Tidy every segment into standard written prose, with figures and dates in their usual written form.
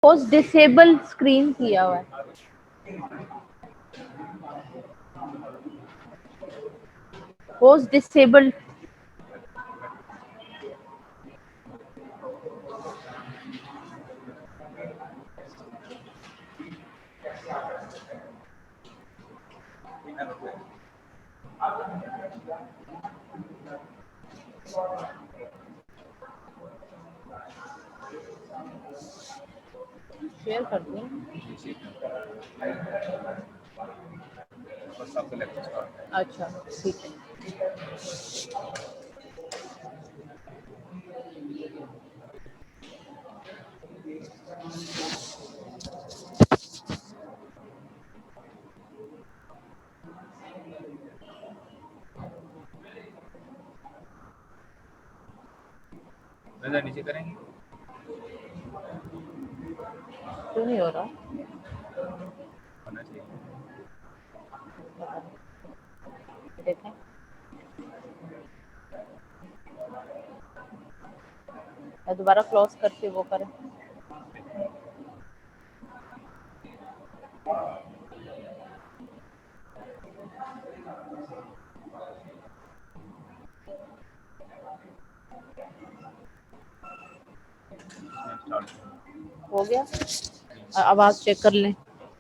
Post disable screen किया हुआ है। पोस्ट डिसेबल शेयर कर दूं। अच्छा ठीक है। नीचे करेंगे, क्यों नहीं हो रहा? होना चाहिए। देखें, मैं दोबारा क्लोज करके वो करें। हो गया। आवाज चेक कर लें,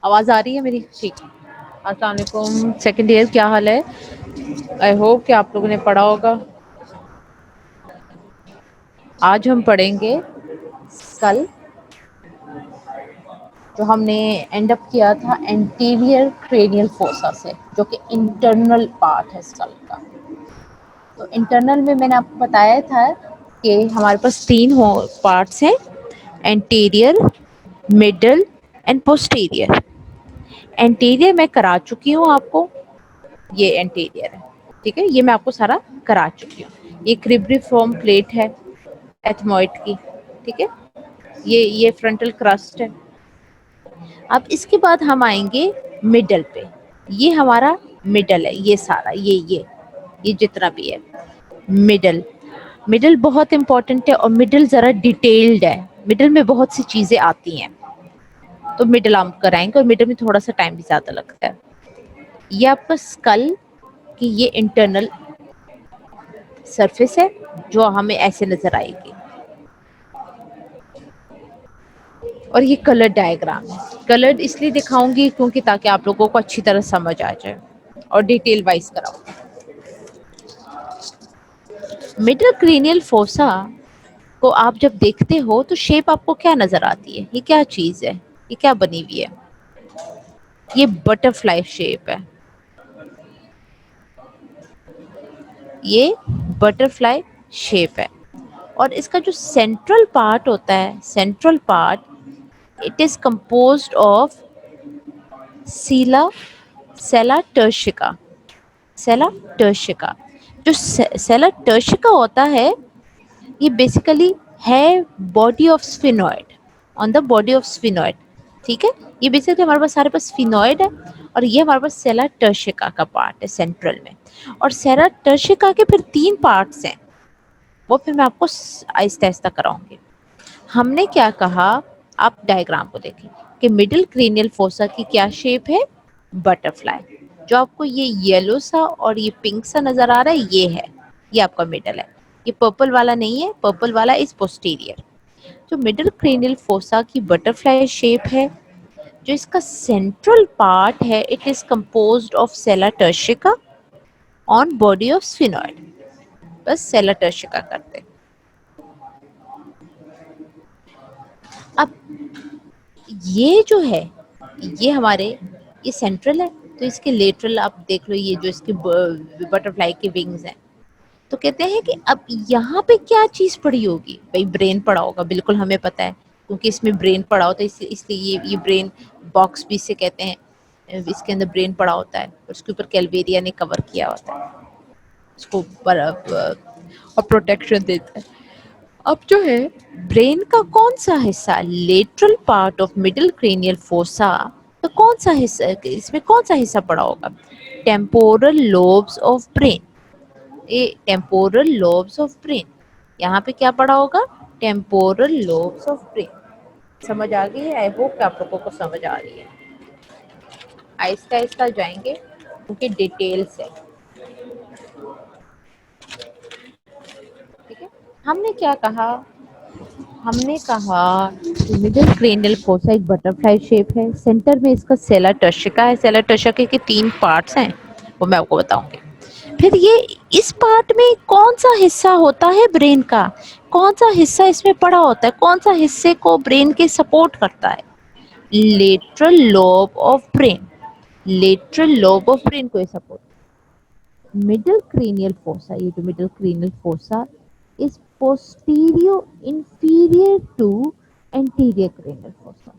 आवाज आ रही है मेरी? ठीक। अस्सलाम वालेकुम सेकंड ईयर, क्या हाल है? आई होप कि आप लोगों ने पढ़ा होगा। आज हम पढ़ेंगे स्कल, जो हमने एंड अप किया था एंटीरियर क्रेनियल फोसा से, जो कि इंटरनल पार्ट है स्कल का। तो इंटरनल में मैंने आपको बताया था कि हमारे पास तीन हो पार्ट्स हैं, anterior, middle and posterior. Anterior मैं करा चुकी हूँ आपको, ये एंटीरियर है, ठीक है, ये मैं आपको सारा करा चुकी हूँ। ये क्रिब्रिफॉर्म प्लेट है एथमॉइड की, ठीक है, ये फ्रंटल क्रस्ट है। अब इसके बाद हम आएंगे मिडल पे। ये हमारा मिडल है, ये सारा ये जितना भी है मिडल। मिडल बहुत इंपॉर्टेंट है और मिडल ज़रा डिटेल्ड है, मिडल में बहुत सी चीज़ें आती हैं, तो मिडल हम कराएंगे और मिडल में थोड़ा सा टाइम भी ज़्यादा लगता है। ये आपका स्कल की ये इंटरनल सरफेस है जो हमें ऐसे नज़र आएगी, और ये कलर डायग्राम है। कलर इसलिए दिखाऊंगी क्योंकि ताकि आप लोगों को अच्छी तरह समझ आ जाए और डिटेल वाइज कराऊंगी। मिडल क्रेनियल फोसा को आप जब देखते हो तो शेप आपको क्या नजर आती है? ये क्या चीज है? ये क्या बनी हुई है? ये बटरफ्लाई शेप है, ये बटरफ्लाई शेप है। और इसका जो सेंट्रल पार्ट होता है, central part, it is composed of सीला सेला टर्शिका। सेला टर्शिका, जो सेला टर्शिका होता है, ये बेसिकली है body of sphenoid, on the body of sphenoid, ठीक है। ये बेसिकली हमारे पास सारे पास स्फिनॉइड है, और ये हमारे पास सेला टर्शिका का पार्ट है सेंट्रल में। और सेला टर्शिका के फिर तीन पार्ट्स हैं, वो फिर मैं आपको आहिस्ता आहिस्ता कराऊंगी। हमने क्या कहा, आप डायग्राम को देखें कि मिडिल क्रेनियल फोसा की क्या शेप है? बटरफ्लाई। जो आपको ये येलो सा और ये पिंक सा नजर आ रहा है, ये आपका मिडल है। ये पर्पल वाला नहीं है, पर्पल वाला इज पोस्टीरियर। जो मिडिल क्रेनियल फोसा की बटरफ्लाई शेप है, जो इसका सेंट्रल पार्ट है, it is composed of sella turcica on body of sphenoid. बस सेला टर्शिका करते हैं। अब ये जो है, ये हमारे ये सेंट्रल है, तो इसके लेटरल आप देख लो, ये जो इसके बटरफ्लाई के विंग्स हैं। तो कहते हैं कि अब यहाँ पे क्या चीज़ पड़ी होगी? भाई ब्रेन पड़ा होगा, बिल्कुल हमें पता है, क्योंकि इसमें ब्रेन पड़ा होता है, इसलिए ये ब्रेन बॉक्स भी इसे कहते हैं। इसके अंदर ब्रेन पड़ा होता है, उसके ऊपर कैलवेरिया ने कवर किया होता है, उसको बर्फ और प्रोटेक्शन देता है। अब जो है, ब्रेन का कौन सा हिस्सा, lateral part of middle cranial fossa, तो कौन सा हिस्सा, इसमें कौन सा हिस्सा पड़ा होगा? टेम्पोरल लोब्स ऑफ ब्रेन, ये टेम्पोरल लोब्स ऑफ ब्रेन। यहाँ पे क्या पड़ा होगा? Temporal lobes of brain. समझ आ गई है? आई होप कि आप लोगों को समझ आ रही है। आहिस्ता आहिस्ता जाएंगे क्योंकि डिटेल से, ठीक है। हमने क्या कहा? हमने कहा कि मिडिल क्रेनियल फोसा एक बटरफ्लाई शेप है, सेंटर में इसका सेला टर्शिका है। सेला टर्शिका के 3 पार्ट्स हैं, वो मैं आपको बताऊंगी। फिर ये इस पार्ट में कौन सा हिस्सा होता है ब्रेन का, कौन सा हिस्सा इसमें पड़ा होता है, कौन सा हिस्से को ब्रेन के सपोर्ट करता है? Lateral lobe of brain, lateral lobe of brain को ये सपोर्ट। मिडिल क्रेनियल फोसा, ये जो middle cranial fossa is posterior inferior to anterior cranial fossa.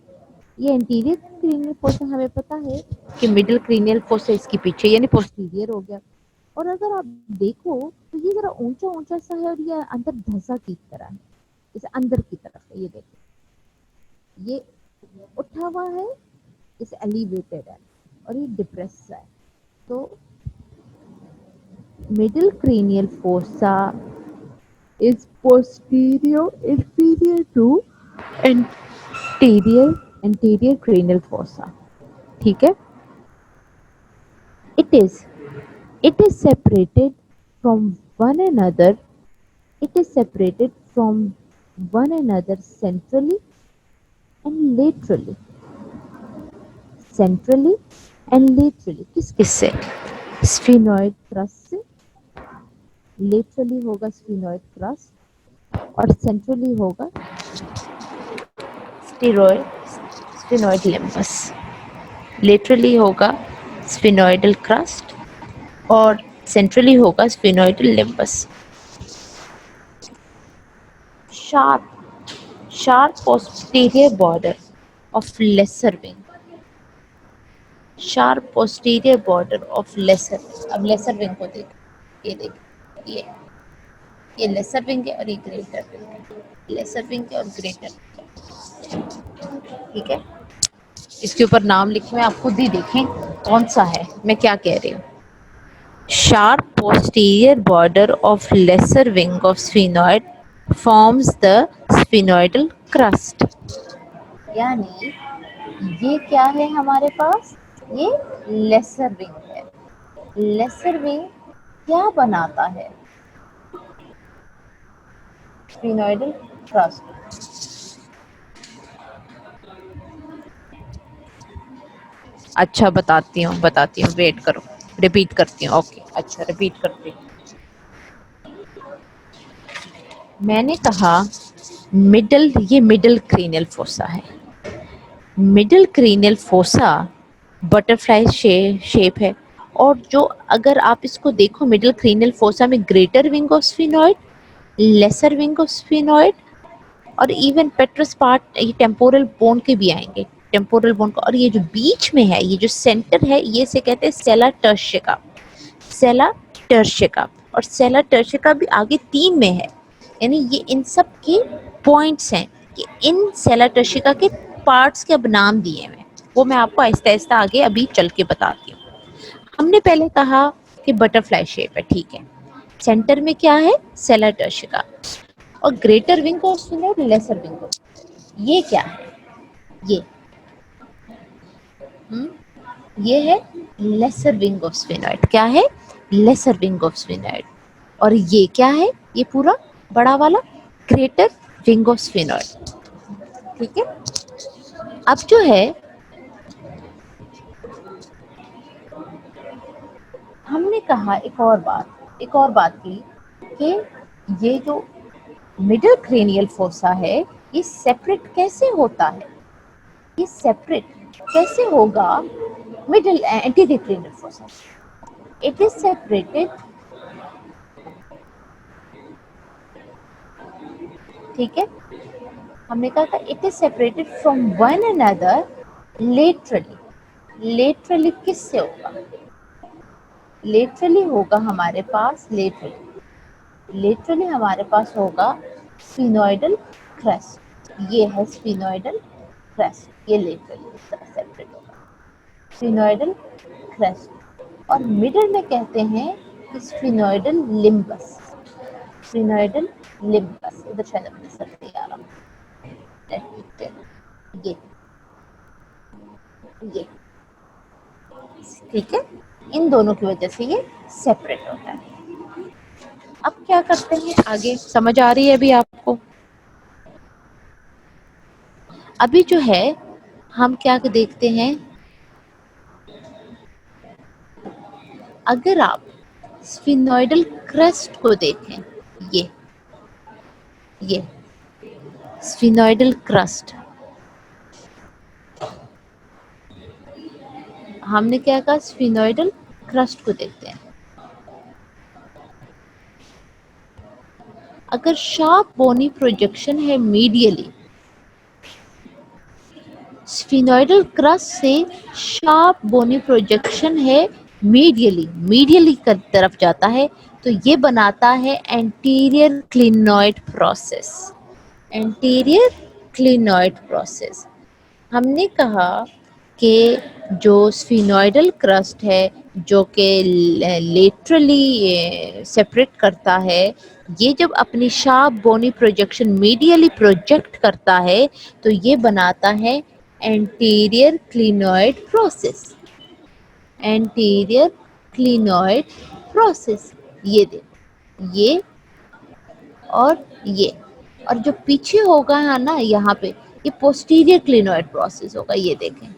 ये एंटीरियर क्रेनियल फोसा हमें पता है कि मिडिल क्रेनियल फोसा इसके पीछे यानी पोस्टीरियर हो गया। और अगर आप देखो तो ये जरा ऊंचा ऊंचा सा है और ये अंदर धसा की तरह है, इसे अंदर की तरफ है। ये देखो, ये उठा हुआ है, इसे एलिवेटेड है, और ये डिप्रेस सा है। तो middle cranial fossa is posterior inferior to anterior cranial fossa, ठीक है। it is it is separated from one another, it is separated from one another centrally and laterally, centrally and laterally। किस किस से? Sphenoid crest से। Laterally होगा sphenoid crest और centrally होगा steroid sphenoid limbus. Laterally होगा स्फिनोइडल क्रस्ट और centrally होगा sphenoidal limbus. Sharp sharp posterior border of lesser wing, sharp posterior border of lesser. अब लेसर विंग को देख, ये देख, ये लेसर विंग है और ये ग्रेटर विंग है, लेसर विंग है और ग्रेटर, ठीक है। इसके ऊपर नाम लिखे हुए, आप खुद ही देखें कौन सा है, मैं क्या कह रही हूँ। Sharp posterior border of lesser wing of sphenoid forms the sphenoidal crest. यानी ये क्या है हमारे पास? ये लेसर विंग है। लेसर विंग क्या बनाता है? Sphenoidal crest. अच्छा बताती हूँ वेट करो, रिपीट करती हूँ। ओके, अच्छा रिपीट करती हूँ। मैंने कहा मिडल, ये मिडल क्रेनियल फोसा है। Middle cranial fossa butterfly shape है। और जो अगर आप इसको देखो, मिडल क्रेनियल फोसा में greater wing of sphenoid, lesser wing of sphenoid और इवन पेट्रस पार्ट, ये टेम्पोरल बोन के भी आएंगे, टेम्पोरल बोन का। और ये जो बीच में है, ये जो सेंटर है, ये से कहते हैं सेला टर्शिका, सेला टर्शिका। और सेला टर्शिका भी आगे 3 में है, यानी ये इन सब के पॉइंट्स हैं कि इन सेला टर्शिका के पार्ट्स के अब नाम दिए हुए हैं, वो मैं आपको आहिस्ता आहिस्ता आगे अभी चल के बताती हूँ। हमने पहले कहा कि बटरफ्लाई शेप है, ठीक है। सेंटर में क्या है? सेला टर्शिका और ग्रेटर विंग को और लेसर विंग को। ये क्या है? ये ये है लेसर विंग ऑफ स्फिनोइड। क्या है? Lesser wing of sphenoid. और ये क्या है? ये पूरा बड़ा वाला ग्रेटर विंग ऑफ स्फिनोइड, ठीक है। अब जो है, हमने कहा एक और बात की कि ये जो मिडिल क्रेनियल फोसा है, ये सेपरेट कैसे होता है? ये सेपरेट कैसे होगा? Middle anterior cranial fossa, it is separated, ठीक है। हमने कहा था it is separated from one another laterally. Laterally किससे होगा? लेटरली होगा हमारे पास, लेटरली हमारे पास होगा स्फिनोइडल क्रेस्ट। ये है स्फिनोइडल क्रेस्ट, ये लेटरली सेपरेट होगा स्फिनोइडल क्रेस्ट। और मिडल में कहते हैं कि स्फिनोइडल लिम्बस, स्फिनोइडल लिम्बस। इधर शायद अपने सर पे आ रहा है, दोनों की वजह से ये सेपरेट होता है। अब क्या करते हैं आगे, समझ आ रही है अभी आपको? अभी जो है हम क्या देखते हैं, अगर आप स्फिनोइडल क्रस्ट को देखें, ये ये स्फिनोइडल क्रस्ट, हमने क्या कहा, स्फिनोइडल क्रस्ट को देखते हैं। अगर शार्प बोनी प्रोजेक्शन है मीडियली, स्फिनोइडल क्रस्ट से शार्प बोनी प्रोजेक्शन है मीडियली की तरफ जाता है, तो ये बनाता है एंटीरियर क्लिनॉइड प्रोसेस। एंटीरियर क्लिनॉइड प्रोसेस, हमने कहा कि जो स्फिनोइडल क्रस्ट है जो कि लेटरली सेपरेट करता है, ये जब अपनी शार्प बोनी प्रोजेक्शन मीडियली प्रोजेक्ट करता है तो ये बनाता है एंटीरियर क्लिनॉइड प्रोसेस। एंटीरियर क्लिनॉइड प्रोसेस, ये देखो, ये और ये, और जो पीछे होगा है ना यहाँ पे, ये पोस्टीरियर क्लिनॉइड प्रोसेस होगा। ये देखें,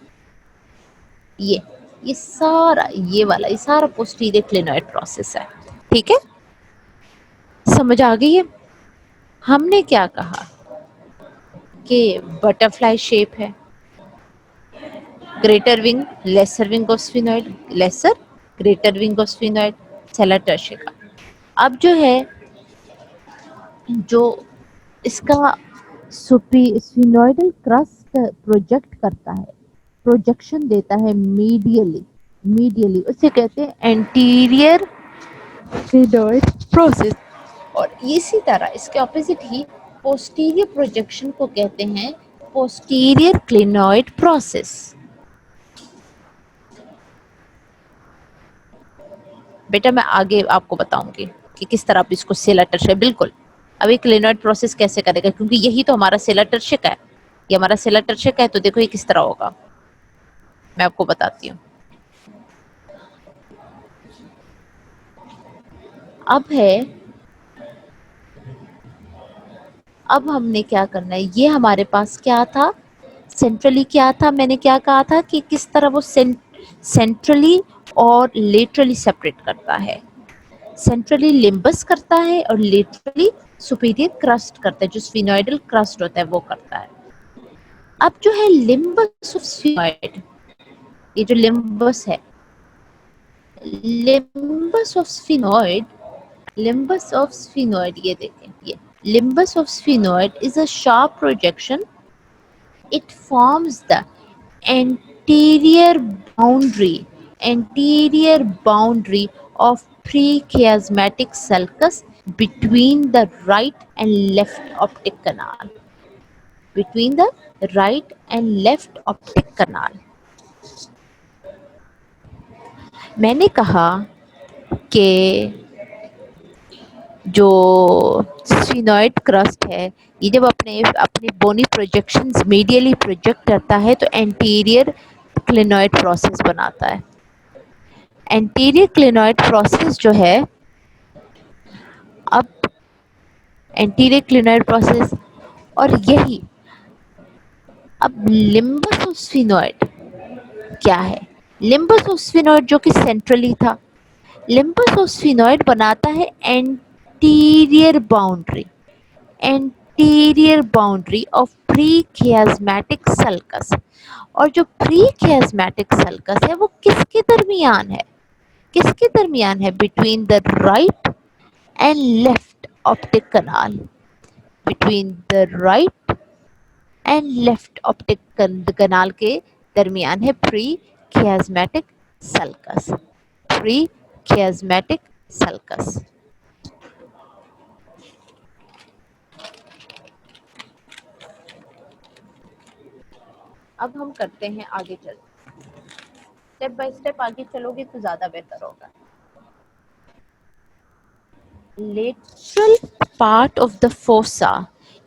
ये सारा, ये वाला, ये सारा पोस्टीरियर क्लिनॉइड प्रोसेस है। ठीक है, समझ आ गई है? हमने क्या कहा कि बटरफ्लाई शेप है, greater wing, lesser wing of sphenoid, lesser, greater wing of sphenoid, sella turcica. अब जो है, जो इसका स्फिनोइडल क्रस्ट प्रोजेक्ट करता है, प्रोजेक्शन देता है मीडियली उसे कहते हैं एंटीरियर क्लिनॉइड प्रोसेस। और इसी तरह इसके ऑपोजिट ही पोस्टीरियर प्रोजेक्शन को कहते हैं पोस्टीरियर क्लिनॉइड प्रोसेस। बेटा मैं आगे आपको बताऊंगी कि किस तरह आप इसको सेला टर्शिका, बिल्कुल अभी क्लिनॉइड प्रोसेस कैसे करेगा, क्योंकि यही तो हमारा सेला टर्शिका है। ये हमारा सेला टर्शिका है, तो देखो ये किस तरह होगा, मैं आपको बताती हूँ। अब हमने क्या करना है, ये हमारे पास क्या था, सेंट्रली क्या था, मैंने क्या कहा था कि किस तरह वो सेंट्रली और लेटरली सेपरेट करता है। सेंट्रली लिम्बस करता है और लेटरली सुपीरियर क्रस्ट करता है, जो स्फिनोइडल क्रस्ट होता है वो करता है। अब जो है लिम्बस ऑफ स्फिनोइड, ये जो लिम्बस है, limbus of sphenoid, limbus of sphenoid, ये देखें, ये limbus of sphenoid is a sharp projection. It forms the anterior boundary of prechiasmatic sulcus between the right and left optic canal. Between the right and left optic canal. मैंने कहा कि जो sphenoid crust है, ये जब अपनी बोनी projections medially project करता है तो एंटीरियर क्लिनॉइड प्रोसेस बनाता है। एंटीरियर क्लिनॉइड प्रोसेस जो है, अब एंटीरियर क्लिनॉइड प्रोसेस, और यही अब लिम्बस ऑफ स्फिनोइड क्या है, लिम्बस ऑफ स्फिनोइड जो कि सेंट्रली था, लिम्बस ऑफ स्फिनोइड बनाता है एंटीरियर बाउंड्री ऑफ प्रीकियास्मेटिक सल्कस। और जो प्रीकियास्मेटिक सल्कस है वो किसके दरमियान है, किसके दरमियान है, between the right and left optic canal, between the right and left optic canal के दरमियान है प्रीकियास्मेटिक सल्कस, प्रीकियास्मेटिक सल्कस। अब हम करते हैं आगे चल, स्टेप बाय स्टेप आगे चलोगे तो ज्यादा बेहतर होगा। Lateral part of the fossa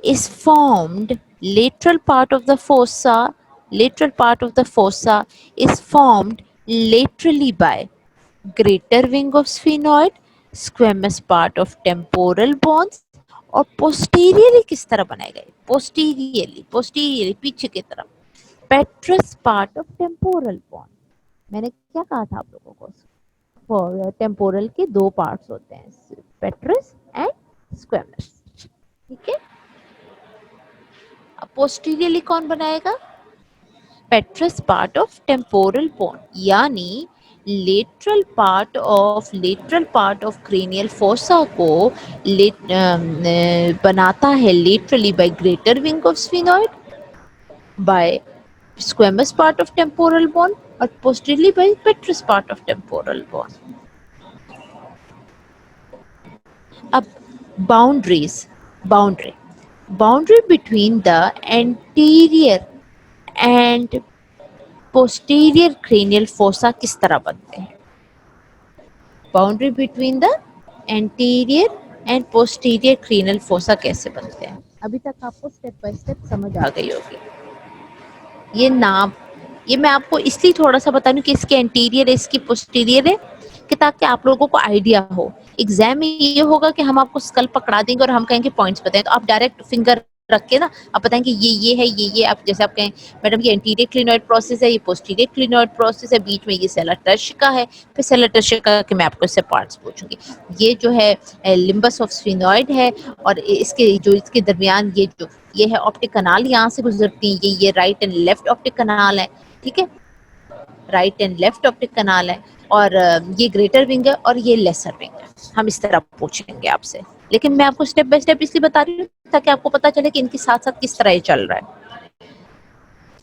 is formed, lateral part of the fossa is formed laterally by greater wing of sphenoid, squamous part of temporal bones, और पोस्टीरियरली किस तरह बनाए गए, पोस्टीरियरली पीछे की तरफ, पेट्रस पार्ट ऑफ टेम्पोरल बोन। मैंने क्या कहा था आप लोगों को, टेम्पोरल के दो पार्ट्स होते हैं, पेट्रस एंड स्क्वेमस। ठीक है, अब पोस्टीरियरली कौन बनाएगा, petrous part of temporal bone, यानी lateral part of cranial fossa को बनाता है laterally by greater wing of sphenoid, by squamous part of temporal bone, और posteriorly by petrous part of temporal bone. अब boundary boundary between the anterior and posterior cranial fossa किस तरह बनते हैं, boundary between the anterior and posterior cranial fossa कैसे बनते हैं। अभी तक आपको स्टेप बाय स्टेप समझ आ गई होगी। ये नाम, ये मैं आपको इसलिए थोड़ा सा बता रही हूँ कि इसके एंटीरियर है, इसकी पोस्टीरियर है, कि ताकि आप लोगों को आइडिया हो। एग्जाम में ये होगा कि हम आपको स्कल पकड़ा देंगे और हम कहेंगे पॉइंट्स बताएं, तो आप डायरेक्ट फिंगर रख के ना आप बताएंगे ये है, ये आप जैसे आप कहें मैडम ये एंटीरियर क्लिनॉइड प्रोसेस है, ये पोस्टीरियर क्लिनॉइड प्रोसेस है, बीच में ये सेलर टर्शिका है, फिर सेलर टर्शिका के मैं आपको इससे पार्ट्स पूछूंगी, ये जो है लिम्बस ऑफ स्फिनॉइड है, और इसके जो इसके दरमियान ये है ऑप्टिक कनाल, यहाँ से गुजरती है, ये राइट एंड लेफ्ट ऑप्टिक कनाल है। ठीक है, राइट एंड लेफ्ट ऑप्टिक कनाल है, और ये ग्रेटर विंग है और ये लेसर विंग है। हम इस तरह पूछेंगे आपसे, लेकिन मैं आपको स्टेप बाय स्टेप इसलिए बता रही हूँ ताकि आपको पता चले कि इनके साथ साथ किस तरह ये चल रहा है।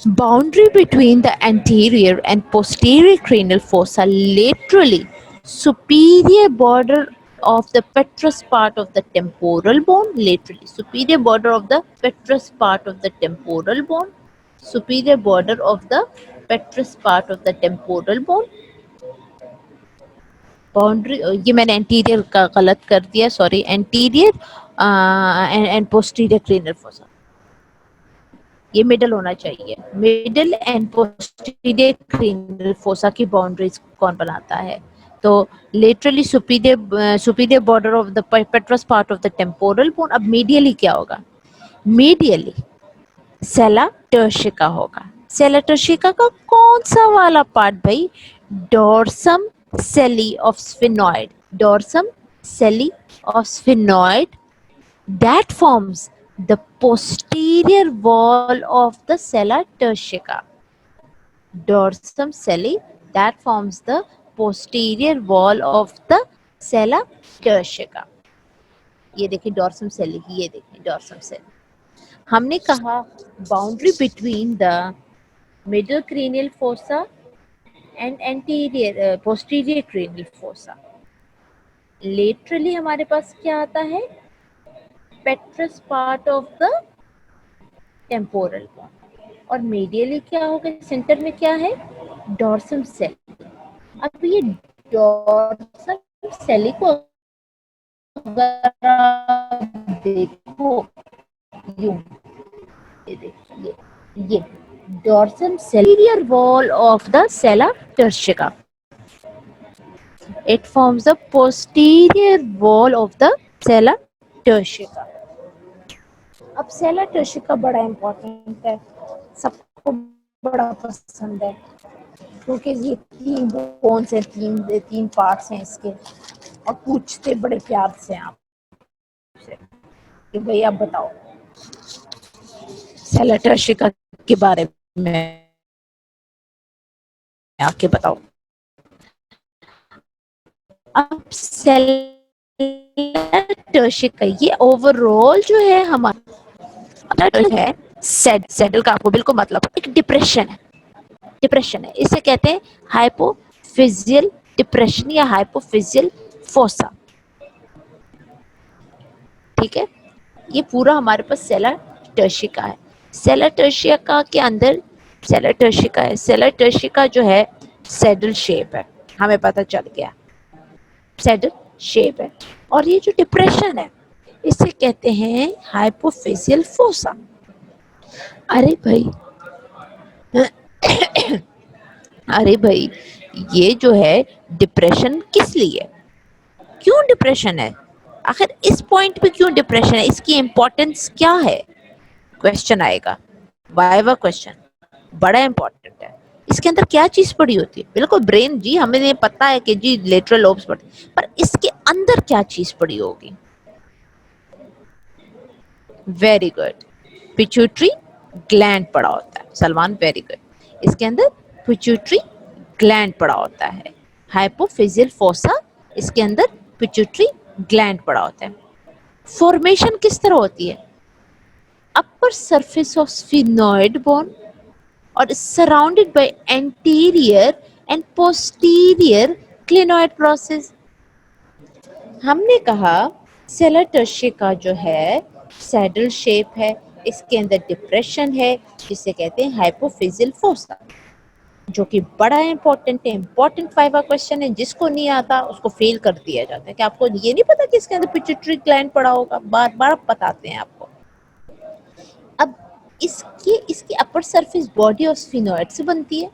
Boundary between the anterior and posterior cranial fossa, laterally superior border of the petrous part of the temporal bone, laterally superior border of the petrous part of the temporal bone, superior border of the petrous part of the temporal bone, boundary, ये मैंने anterior का गलत कर दिया, sorry, anterior and posterior cranial fossa, ये middle होना चाहिए, middle and posterior cranial fossa की बाउंड्रीज कौन बनाता है, तो laterally superior border of the petrous part of the temporal bone. अब मीडियली क्या होगा, मीडियली सेला टर्शिका होगा। सेला टर्शिका का कौन सा वाला पार्ट भाई, डोर्सम सेली ऑफ स्फिनॉइड, डोर्सम सेली of sphenoid that forms the posterior wall of the sella turcica. Dorsum celli that forms the posterior wall of the sella turcica. ये देखिए डॉर्सम सेली, ये देखिए डॉर्सम सेली। हमने कहा boundary between the middle cranial fossa and anterior posterior cranial fossa. Laterally हमारे पास क्या आता है, petrous part of the temporal bone, और मीडियली क्या होगा, सेंटर में क्या है, डॉर्सम सेली। अब ये डॉर्सम सेली को अगर आप देखो यूं, ये देखिए ये dorsum sellar wall of the sella turcica, it forms the posterior wall of the sella turcica. अब सेला टर्शिका बड़ा इम्पोर्टेंट है, सबको बड़ा पसंद है, क्योंकि ये तीन बोन्स हैं, तीन पार्ट्स हैं इसके, और पूछते बड़े प्यार से आप कि भाई आप बताओ सेला टर्शिका के बारे में, आके बताओ। अब सेला टर्शिका ये ओवरऑल जो है हमारा है, सेडल का आपको बिल्कुल मतलब एक डिप्रेशन है, इसे कहते हैं हाइपोफिजियल डिप्रेशन या हाइपोफिजियल फोसा। ठीक है, ये पूरा हमारे पास सेला टर्शिका है। सेला टर्शिका के अंदर सेला टर्शिका है, सेला टर्शिका जो है सैडल शेप है, हमें पता चल गया सैडल शेप है, और ये जो डिप्रेशन है इसे कहते हैं हाइपोफिजियल फोसा। अरे भाई अरे भाई, ये जो है डिप्रेशन किस लिए, क्यों डिप्रेशन है, आखिर इस पॉइंट पे क्यों डिप्रेशन है, इसकी इंपॉर्टेंस क्या है, क्वेश्चन आएगा, वाइवा क्वेश्चन, बड़ा इंपॉर्टेंट है। इसके अंदर क्या चीज पड़ी होती है, बिल्कुल ब्रेन जी, हमें ये पता है कि जी लेटरल लोब्स पड़े, पर इसके अंदर क्या चीज पड़ी होगी। वेरी गुड, पिट्यूटरी ग्लैंड पड़ा होता है सलमान, वेरी गुड। इसके अंदर पिट्यूटरी ग्लैंड पड़ा होता है, हाइपोफिजियल फोसा, इसके अंदर पिट्यूटरी ग्लैंड पड़ा होता है। फॉर्मेशन किस तरह होती है, upper surface of sphenoid bone और surrounded by anterior and posterior clinoid process. हमने कहा सेलर टर्शिया का जो है सैडल शेप है, इसके अंदर डिप्रेशन है जिसे कहते हैं हाइपोफिजियल फोसा, जो कि बड़ा इंपॉर्टेंट है, इंपॉर्टेंट फाइवा क्वेश्चन है, जिसको नहीं आता उसको फेल कर दिया जाता है। कि आपको ये नहीं पता कि इसके अंदर पिट्यूटरी ग्लैंड पड़ा होगा, बार बार बताते हैं आपको। अब इसकी upper surface body of sphenoid से बनती है,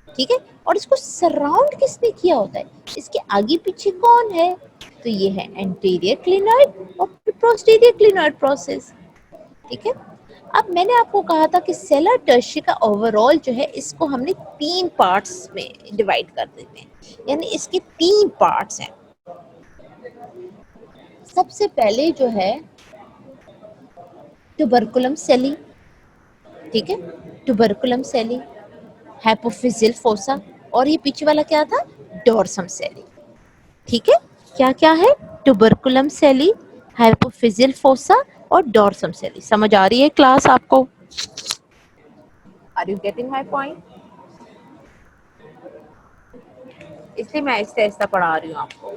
ठीक है, और इसको सराउंड किसने किया होता है, इसके आगे पीछे कौन है, तो ये है एंटीरियर क्लिनॉइड और पोस्टीरियर क्लिनॉइड प्रोसेस, ठीक है। अब मैंने आपको कहा था कि सेलर टर्शिया का ओवरऑल जो है इसको हमने 3 पार्ट्स में डिवाइड कर देते हैं, यानी इसके 3 पार्ट्स हैं। सबसे पहले जो है ट्यूबरकुलम सेली, ठीक है, ट्यूबरकुलम सेली, हाइपोफिजियल फोसा, और ये पीछे वाला क्या था, डोर्सम सेली, ठीक है। क्या क्या है, ट्यूबरकुलम सेली, हाइपोफिजियल फोसा और डोर्सम सेली। समझ आ रही है क्लास आपको, are you getting my point. इसलिए मैं ऐसा ऐसा पढ़ा रही हूँ आपको।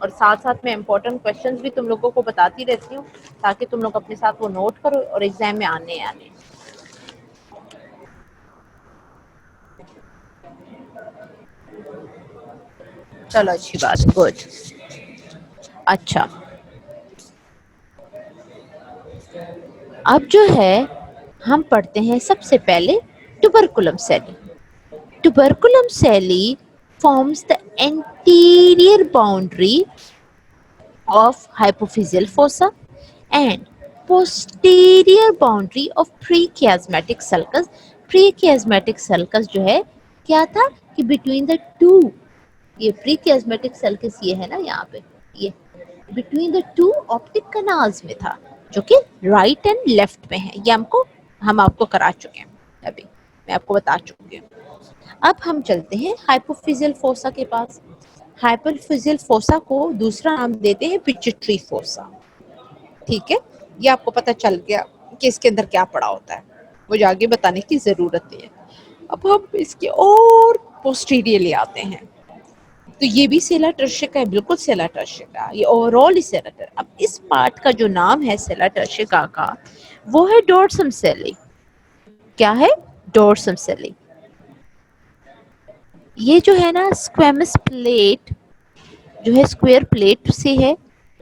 और साथ साथ में इम्पोर्टेंट क्वेश्चंस भी तुम लोगों को बताती रहती हूँ, ताकि तुम लोग अपने साथ वो नोट करो और एग्जाम में आने आने। चलो अच्छी बात, गुड। अच्छा, अब जो है हम पढ़ते हैं सबसे पहले ट्यूबरकुलम सेली। ट्यूबरकुलम सेली forms the anterior boundary of hypophyseal fossa and posterior boundary of prechiasmatic sulcus। prechiasmatic sulcus जो है क्या था कि between the two, ये prechiasmatic sulcus ये है ना यहाँ पे, ये between the two optic canals में था, जो कि राइट एंड लेफ्ट में है। ये हम आपको करा चुके हैं, अभी मैं आपको बता चुकी हूँ। अब हम चलते हैं हाइपोफिजियल फोसा के पास। हाइपोफिजियल फोसा को दूसरा नाम देते हैं पिट्यूटरी फोसा, ठीक है। ये आपको पता चल गया कि इसके अंदर क्या पड़ा होता है, मुझे आगे बताने की जरूरत नहीं है। अब हम इसके और पोस्टीरियरली आते हैं, तो ये भी सेलर टर्शिया का है, बिल्कुल सेलर टर्शिया का, ये ओवरऑल ही सेलर टर्शिया। अब इस पार्ट का जो नाम है सेलर टर्शिया का वो है डोर्सम सेली। क्या है, डोर्सम सेली। ये जो है ना स्क्वेमस प्लेट जो है स्क्वायर प्लेट से है,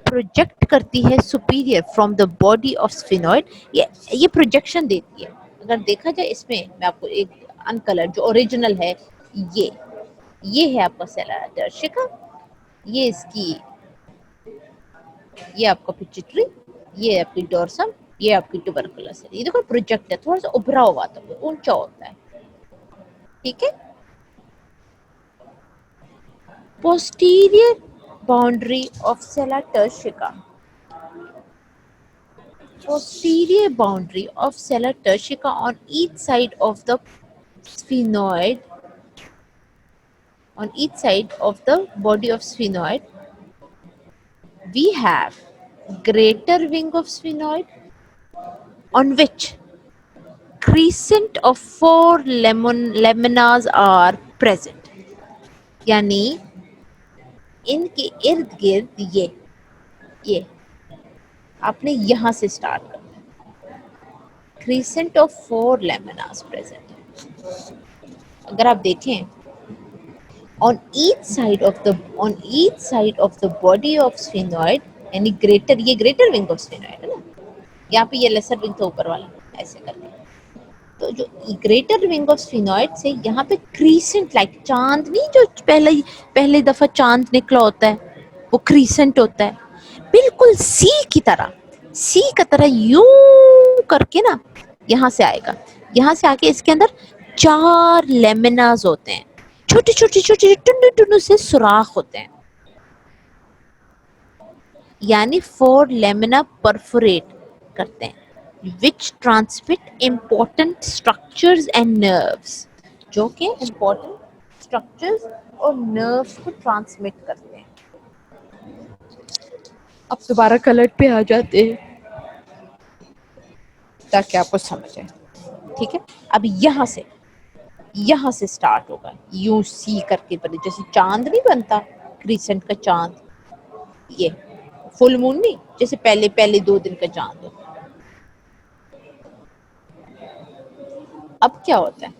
प्रोजेक्ट करती है superior from the body of sphenoid. ये प्रोजेक्शन देती है। अगर देखा जाए इसमें, मैं आपको एक अनकलर जो ओरिजिनल है, ये है आपका सेलर टर्शिया, ये इसकी, ये आपका पिट्यूटरी, ये आपकी डोर्सम, ये आपकी ट्यूबरकुलस है। ये देखो प्रोजेक्ट है, थोड़ा सा उभरा हुआ तो ऊंचा होता है, ठीक है। posterior boundary of sella turcica, posterior boundary of sella turcica on each side of the sphenoid, on each side of the body of sphenoid we have greater wing of sphenoid on which crescent of 4 laminas are present। यानी इनके इर्द गिर्द ये आपने यहां से start करना, crescent of 4 लेमिनास present है। अगर आप देखें on each side of the body of sphenoid, यानी ये ग्रेटर विंग ऑफ sphenoid है ना, यहाँ पे ये लेसर विंग तो ऊपर वाला, ऐसे करके तो जो ग्रेटर विंग ऑफ स्फीनॉइड से यहाँ पे क्रीसेंट लाइक चांदनी जो पहले दफा चांद निकला होता है वो क्रीसेंट होता है, बिल्कुल सी की तरह यूं करके ना यहाँ से आएगा। यहाँ से आके इसके अंदर 4 लेमिनास होते हैं, छोटे छोटे छोटे टुन्नू टुन्नू से सुराख होते हैं, यानी 4 लेमिना परफोरेट करते हैं, which transmit important structures and nerves, जो कि इम्पोर्टेंट स्ट्रक्चर्स और नर्व्स को ट्रांसमिट करते हैं। अब दोबारा कलर पे आ जाते हैं ताकि आपको समझ आए, ठीक है। अब यहाँ से स्टार्ट होगा, यू सी करके बने, जैसे चांद नहीं बनता क्रिसेंट का चांद, ये फुल मून नहीं, जैसे पहले पहले 2 दिन का चांद हो। अब क्या होता है,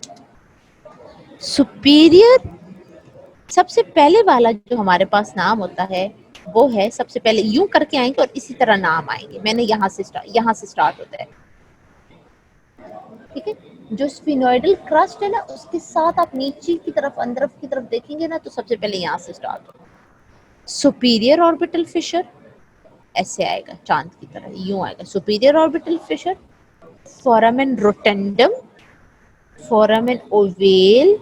सुपीरियर सबसे पहले वाला जो हमारे पास नाम होता है वो है, सबसे पहले यूं करके आएंगे और इसी तरह नाम आएंगे। मैंने यहाँ से स्टार्ट होता है, ठीक है। जो स्फिनोइडल क्रस्ट है ना, उसके साथ आप नीचे की तरफ अंदर की तरफ देखेंगे ना, तो सबसे पहले यहाँ से स्टार्ट होगा। सुपीरियर ऑर्बिटल फिशर ऐसे आएगा, चांद की तरह यूं आएगा, superior orbital Fisher, foramen rotundum, foramen oval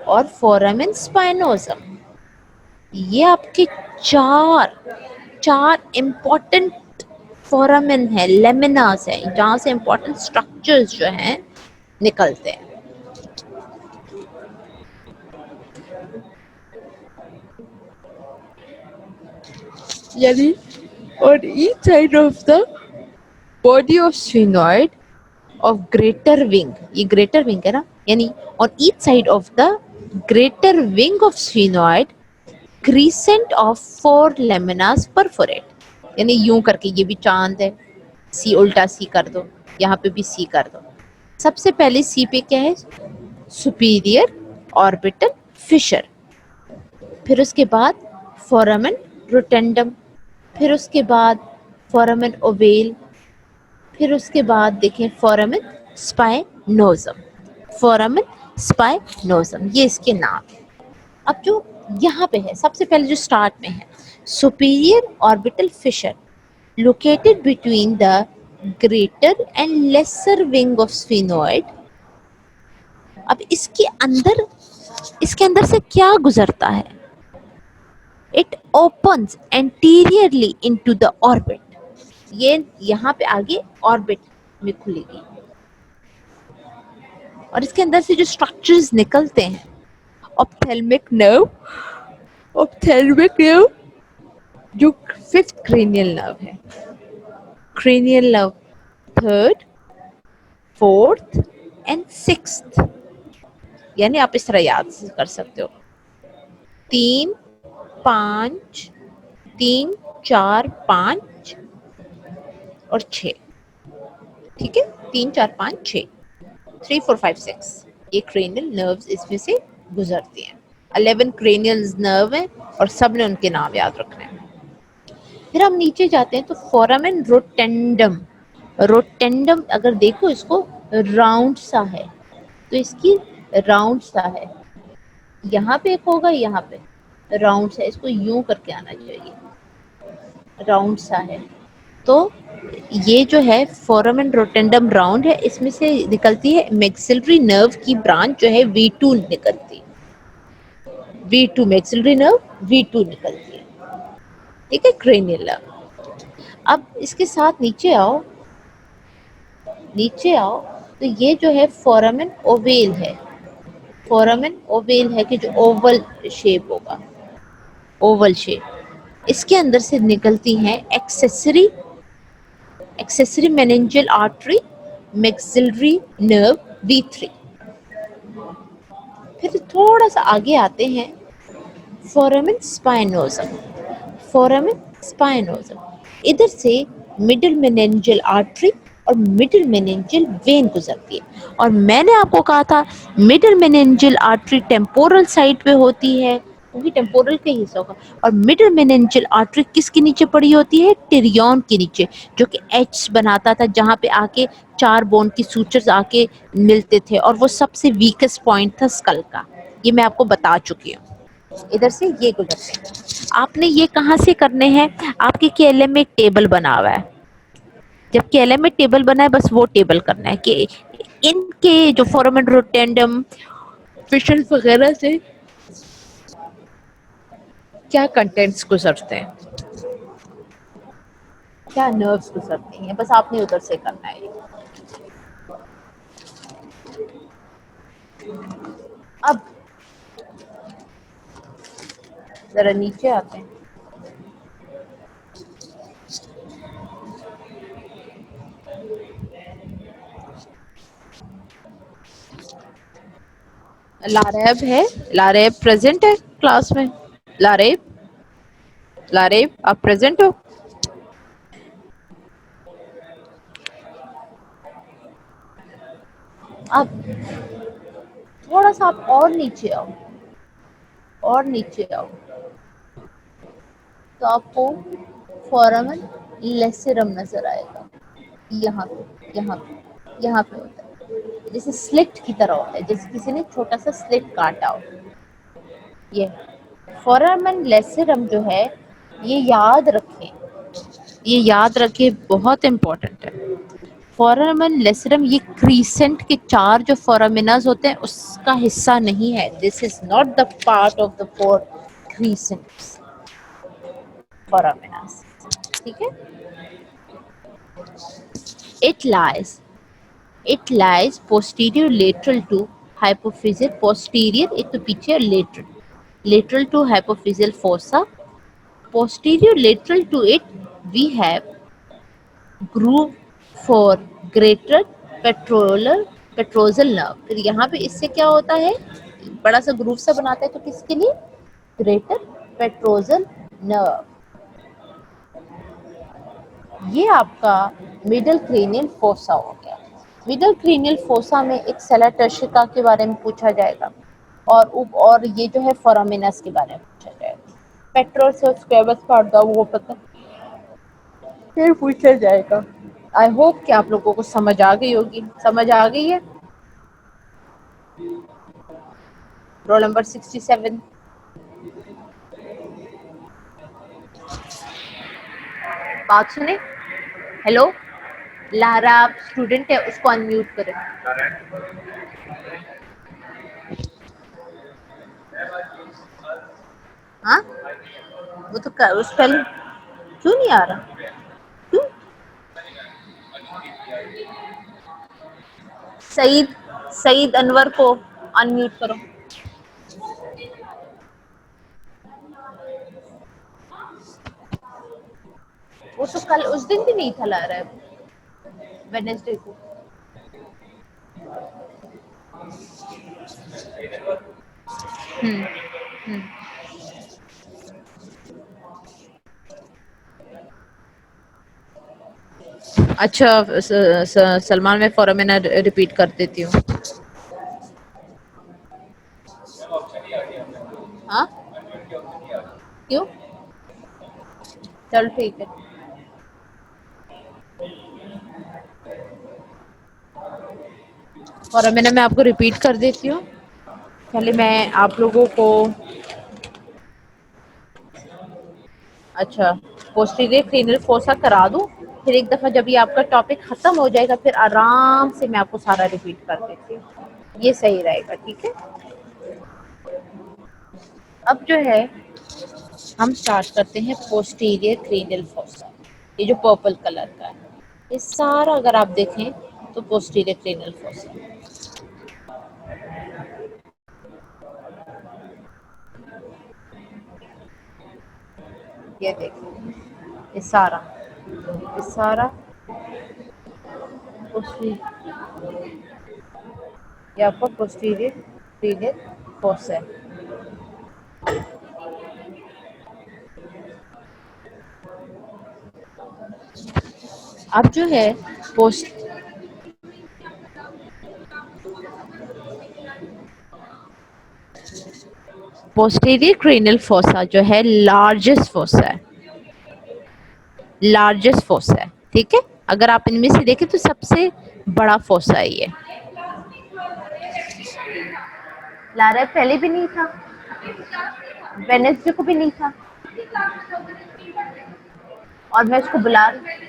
और फोरामेन स्पाइनोसम। ये आपके चार इंपॉर्टेंट फोरामेन है, लेमिनास है, जहां से इंपॉर्टेंट स्ट्रक्चर्स जो हैं निकलते हैं। यानी on each side of the body of sphenoid of greater wing, ये greater wing है ना, यानी on each side of the greater wing of sphenoid crescent of 4 laminas perforate, यानी यूं करके, ये भी चांद है, सी उल्टा सी कर दो, यहाँ पे भी सी कर दो। सबसे पहले सी पे क्या है, सुपीरियर ऑर्बिटल फिशर, फिर उसके बाद फोरामेन रोटेंडम, फिर उसके बाद फोरामेन ओवेल, फिर उसके बाद देखें फोरामेन स्पाइनोसम, फोरामेन स्पाइनोसम, ये इसके नाम है। अब जो यहाँ पे है, सबसे पहले जो स्टार्ट में है, superior orbital Fisher located between the greater and lesser wing of sphenoid. अब इसके अंदर से क्या गुजरता है, it opens anteriorly into the orbit, ये यहाँ पे आगे ऑर्बिट में खुलेगी, और इसके अंदर से जो स्ट्रक्चर्स निकलते हैं, ऑप्थेल्मिक नर्व जो 5th क्रेनियल नर्व है, cranial nerve 3rd, 4th and 6th, यानी आप इस तरह याद कर सकते हो, 3, 5, 3, 4, 5 और 6, ठीक है, 3, 4, 5, 6, 3, 4, 5, 6, ये क्रेनियल नर्व्स इसमें से गुजरती हैं। 11 क्रेनियल नर्व हैं और सब ने उनके नाम याद रखने हैं। फिर हम नीचे जाते हैं तो फोरामेन रोटेंडम अगर देखो इसको राउंड सा है, तो इसकी राउंड सा है, यहाँ पे एक होगा, यहाँ पे राउंड सा, इसको यूं करके आना चाहिए, राउंड सा है। तो ये जो है फोरामेन रोटेंडम राउंड है, इसमें से निकलती है मैक्सिलरी नर्व की ब्रांच जो है V2 निकलती है, V2 मैक्सिलरी नर्व V2 निकलती है, ठीक है, क्रेनियल नर्व। अब इसके साथ नीचे आओ तो ये जो है फोरामेन ओवेल है, कि जो ओवल शेप होगा, ओवल शेप, इसके अंदर से निकलती हैं accessory meningeal artery, maxillary nerve V3। फिर थोड़ा सा आगे आते हैं, फोरामेन स्पाइनोसम, इधर से मिडिल मेनिंजियल आर्टरी और मिडिल मेनिंजियल वेन गुजरती है, और मैंने आपको कहा था middle meningeal artery temporal side पे होती है, क्योंकि टेम्पोरल के हिस्सा होगा। और मिडल मेनिंजियल आर्टरी किसके नीचे पड़ी होती है? टिरियन के नीचे, जो कि एच बनाता था, जहाँ पे आके चार बोन की सूचर्स आके मिलते थे, और वो सबसे वीकेस्ट पॉइंट था स्कल का। ये मैं आपको बता चुकी हूँ। इधर से ये गुजरते हैं। आपने ये कहाँ से करने हैं? आपके केएलएम में एक टेबल बना हुआ है। जब केएलएम में टेबल बना है, बस वो टेबल करना है कि इनके जो फोरामेन रोटेंडम फिशल वगैरह से क्या कंटेंट्स गुजरते हैं, क्या नर्व्स गुजरती हैं, बस आपने उधर से करना है ये। अब जरा नीचे आते हैं। लारेब है, लारेब प्रेजेंट है क्लास में? लारेब, लारेब आप प्रेजेंट हो? अब थोड़ा सा आप और नीचे आओ, और नीचे आओ, तो आपको फोरामन लेसेरम नजर आएगा। यहाँ पे, यहाँ पे, यहाँ पे होता है, जैसे स्लिट की तरह होता है, जैसे किसी ने छोटा सा स्लिट काटा हो। ये फोरामन लेसेरम जो है, ये याद रखें, ये याद रखिए, बहुत इंपॉर्टेंट है। फोरामन लेसरम ये क्रीसेंट के चार जो फोरामिनास होते हैं उसका हिस्सा नहीं है। This is not the part of the four crescents foramina. ठीक है। It lies, it lies posterior lateral to hypophyseal, posterior एक तो पीछे और lateral, lateral to hypophyseal fossa, posterior lateral to it we have groove for greater petrolar petrosal nerve। फिर यहाँ पे इससे क्या होता है, बड़ा सा ग्रूव सा बनाता है, तो किसके लिए? Greater petrosal nerve. ये आपका मिडल क्रेनियल फोसा हो गया। मिडल क्रेनियल फोसा में एक सेला टर्शिका के बारे में पूछा जाएगा, और ये जो है फोरामिनस के बारे में पूछा जाएगा। पेट्रोस और स्क्वेबस पार्ट का वो पता फिर पूछा जाएगा। आई होप कि आप लोगों को समझ आ गई होगी। समझ आ गई है? Roll number 67। बात सुने? हेलो, लारा आप स्टूडेंट है, उसको अनम्यूट करें। हाँ, वो तो कर, उस पहले क्यों नहीं आ रहा? क्यों? सईद, सईद अनवर को अनम्यूट करो। वो तो कल उस दिन भी नहीं था ला रहा है, वेडनेसडे को। हम्म, हम्म। अच्छा, सलमान, मैं फॉरमेना रिपीट कर देती हूँ। हाँ, क्यों? चल ठीक है। फॉरमेना मैं आपको रिपीट कर देती हूँ। पहले मैं आप लोगों को, अच्छा, पोस्टीरियर क्रेनियल फोसा करा दूं, फिर एक दफा जब ये आपका टॉपिक खत्म हो जाएगा, फिर आराम से मैं आपको सारा रिपीट कर देती हूँ। ये सही रहेगा, ठीक है? अब जो है हम स्टार्ट करते हैं पोस्टीरियर क्रेनियल फोसा। ये जो पर्पल कलर का है, ये सारा अगर आप देखें तो पोस्टीरियर क्रेनियल फोसा। ये देखिए, ये सारा posterior, ये आपका पोस्टीरियर क्रेनियल फोसा है। अब जो है पोस्ट, पोस्टीरियर क्रेनियल फोसा जो है लार्जेस्ट फोसा है, लार्जेस्ट फोसा है, ठीक है। अगर आप इनमें से देखें तो सबसे बड़ा फोसा है ये। लारा पहले भी नहीं था, वेनेसडे को भी नहीं था, और मैं इसको बुला रही।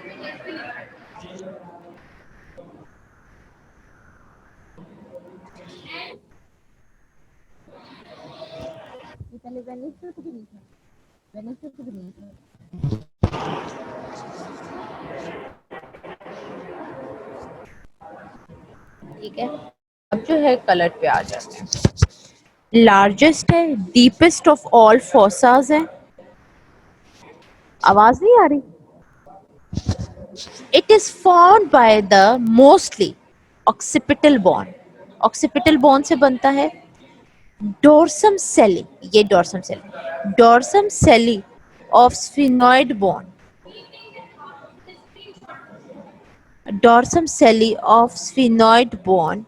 ये पहले वेनेसडे को भी नहीं था, वेनेसडे को भी नहीं था। ठीक है, अब जो है कलर पे आ जाते हैं। लार्जेस्ट है, डीपेस्ट ऑफ ऑल फोसाज है। आवाज नहीं आ रही? It is formed by the mostly occipital bone. Occipital bone से बनता है। डोर्सम सेली, ये डोर्सम सेली of sphenoid bone, dorsum celli of sphenoid bone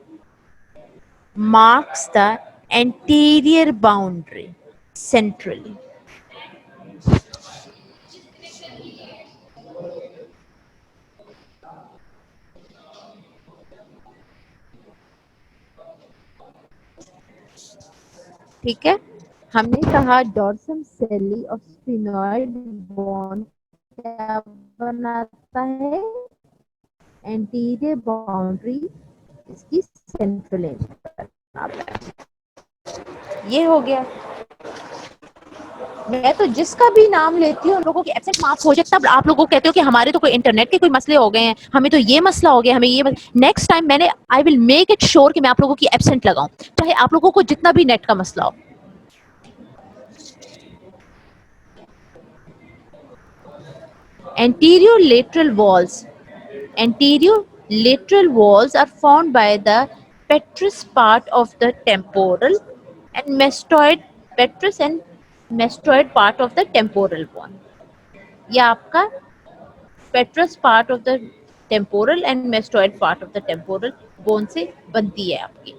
marks the anterior boundary centrally. ठीक है, हमने कहा डॉर्सम सेली ऑफ स्फिनोइड बोन क्या बनाता है, एंटीरियर बाउंड्री इसकी सेंट्रल बनाता है। ये हो गया। मैं तो जिसका भी नाम लेती हूँ उन लोगों की एब्सेंट मार्क्स हो जाता है। तब आप लोगों को कहते हो कि हमारे तो कोई इंटरनेट के कोई मसले हो गए हैं, हमें तो ये मसला हो गया, हमें ये नेक्स्ट टाइम मैंने I will make it sure कि मैं आप लोगों की एब्सेंट लगाऊं, चाहे आप लोगों को जितना भी नेट का मसला हो। Anterior lateral walls. Anterior lateral walls are formed by the petrous part of the temporal and mastoid, petrous and mastoid part of the temporal bone. ये आपका petrous part of the temporal and mastoid part of the temporal bone से बनती है आपकी.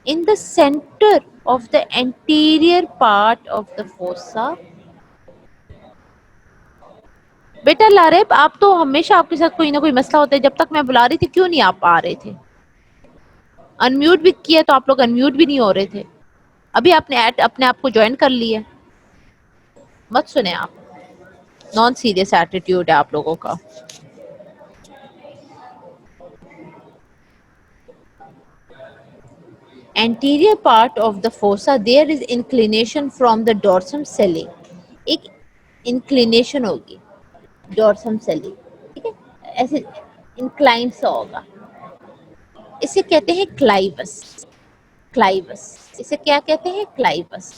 In the center of the anterior part of the fossa. बेटा लारेब, आप तो हमेशा आपके साथ कोई ना कोई मसला होता है, जब तक मैं बुला रही थी क्यों नहीं आप आ रहे थे? अनम्यूट भी किया तो आप लोग अनम्यूट भी नहीं हो रहे थे। अभी आपने अपने आप को ज्वाइन कर लिया। मत सुने आप, नॉन सीरियस एटीट्यूड है आप लोगों का। Anterior part of the fossa there is inclination from the dorsum sellae, एक इंक्लिनेशन होगी डॉर्सम सेली, ठीक है, ऐसे इंक्लाइन सा होगा, इसे कहते हैं क्लाइवस। क्लाइवस, इसे क्या कहते हैं? क्लाइवस।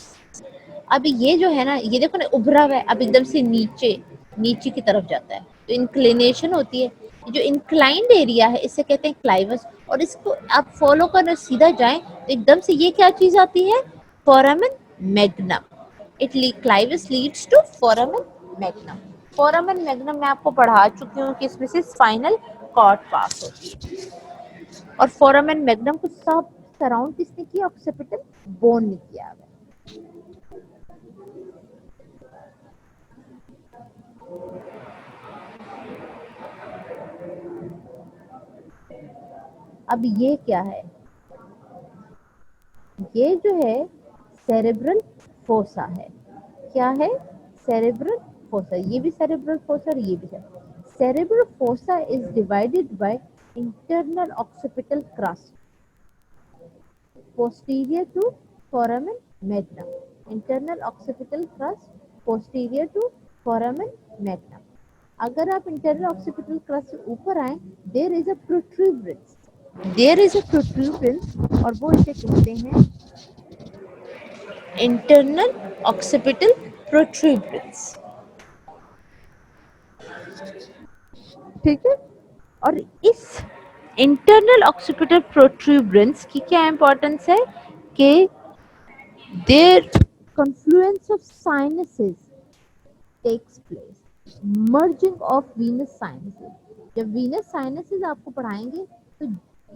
अब ये जो है ना, ये देखो ना उभरा हुआ है, अब एकदम से नीचे नीचे की तरफ जाता है तो इंक्लिनेशन होती है। जो इंक्लाइंड एरिया है इसे कहते हैं क्लाइवस, और इसको आप फॉलो करना सीधा जाएं तो एकदम से ये क्या चीज आती है? Foramen magnum. Clivus leads to foramen magnum. Foramen magnum मैं आपको पढ़ा चुकी हूँ कि इसमें से स्पाइनल कॉर्ड पास होती है, और फोरामेन मैग्नम को सब सराउंड किसने किया? ऑक्सीपिटल बोन ने किया है। अब ये क्या है? ये जो है सेरेब्रल फोसा है। क्या है? Cerebral fossa. ये भी सेरेब्रल फोसा और ये भी cerebral fossa is divided by internal occipital crust posterior to foramen magnum. Internal occipital crust posterior to foramen magnum. अगर आप इंटरनल ऑक्सीपिटल क्रस्ट से ऊपर आए, there is a protuberance, there is a protuberance, और वो इसे कहते हैं इंटरनल ऑक्सीपिटल प्रोट्रूबरेंस। ठीक है, और इस इंटरनल ऑक्सीपिटल प्रोट्रूबरेंस की क्या इंपॉर्टेंस है कि there confluence of sinuses takes place, merging of venous sinuses. जब venous sinuses आपको पढ़ाएंगे तो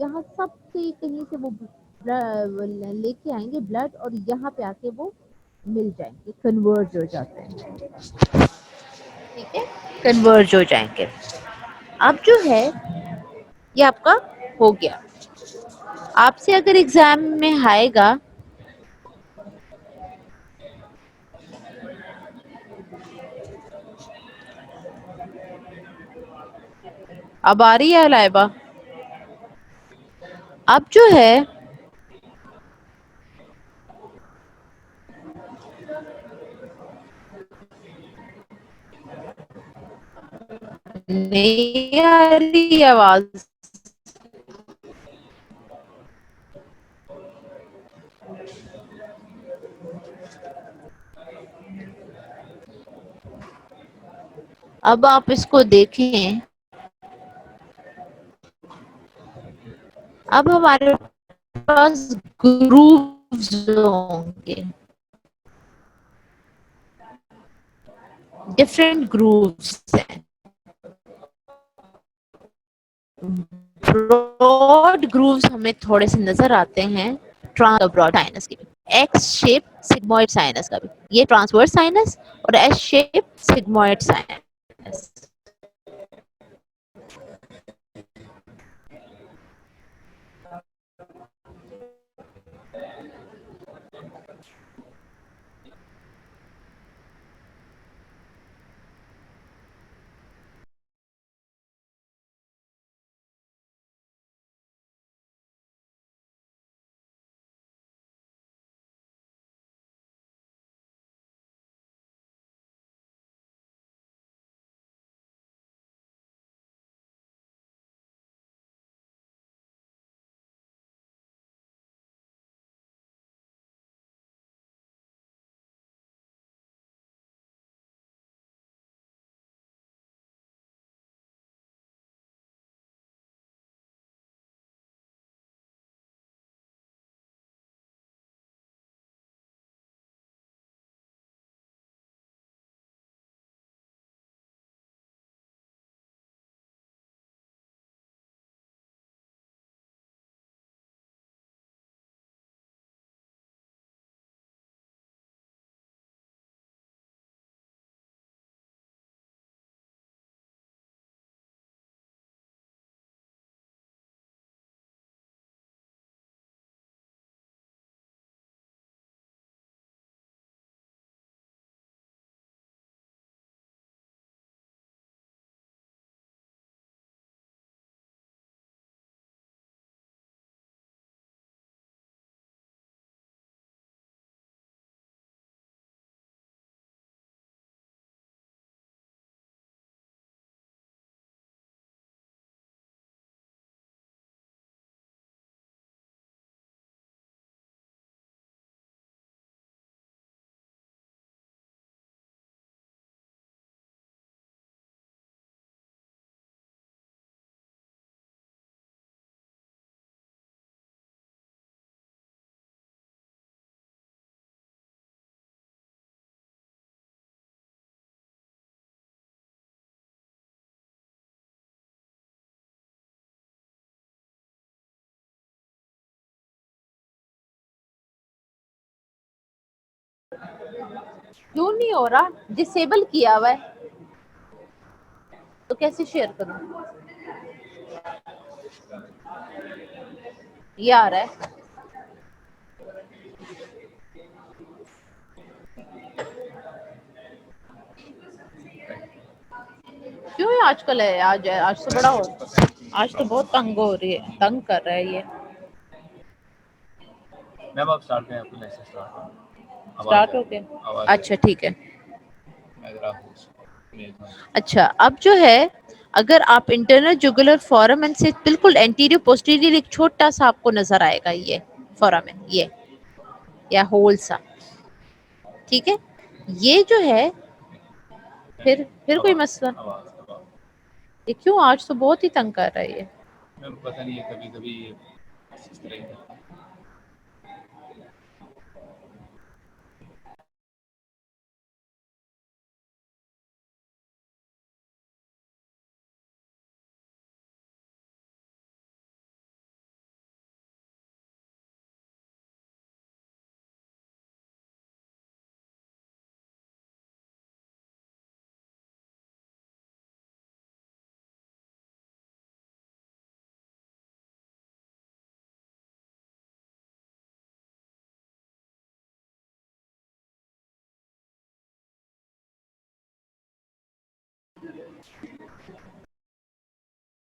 यहाँ सबसे कहीं से वो लेके आएंगे ब्लड, और यहाँ पे आके वो मिल जाएंगे, कन्वर्ज हो जाते हैं। ठीक है, कन्वर्ज हो जाएंगे। अब जो है ये आपका हो गया। आपसे अगर एग्जाम में आएगा, अब आ रही है लाइबा, अब जो है नहीं आ रही आवाज। अब आप इसको देखें, अब हमारे पास ग्रूव्स होंगे, डिफरेंट ग्रूव्स हैं। ब्रॉड ग्रूव्स हमें थोड़े से नजर आते हैं ट्रांस ब्रॉड साइनस के भी, एक्स शेप सिग्मोइड साइनस का भी, ये ट्रांसवर्स साइनस, और एस शेप सिग्मोइड साइनस। क्यों नहीं हो रहा? डिसेबल किया हुआ है तो कैसे शेयर करूं? ये आ रहा है। क्यों ये आजकल है, आज तो बड़ा हो, आज तो बहुत तंग हो रही है, तंग कर रहा है ये। मैम आप स्टार्ट करें, आपको लेक्चर स्टार्ट आवाज स्टार्ट है, हो गया? आवाज है। अच्छा ठीक है। मैं जरा मेल था। अच्छा, अब जो है अगर आप इंटरनल जुगुलर फोरामेन से बिल्कुल एंटीरियर पोस्टीरियर एक छोटा सा आपको नजर आएगा ये फोरामेन, ये या होल सा। ठीक है, ये जो है, फिर कोई आवाज मसला? आवाज आवाज ये क्यों आज तो बहुत ही तंग कर रहा है ये। मैम पता नहीं है, कभी कभी इस तरह ही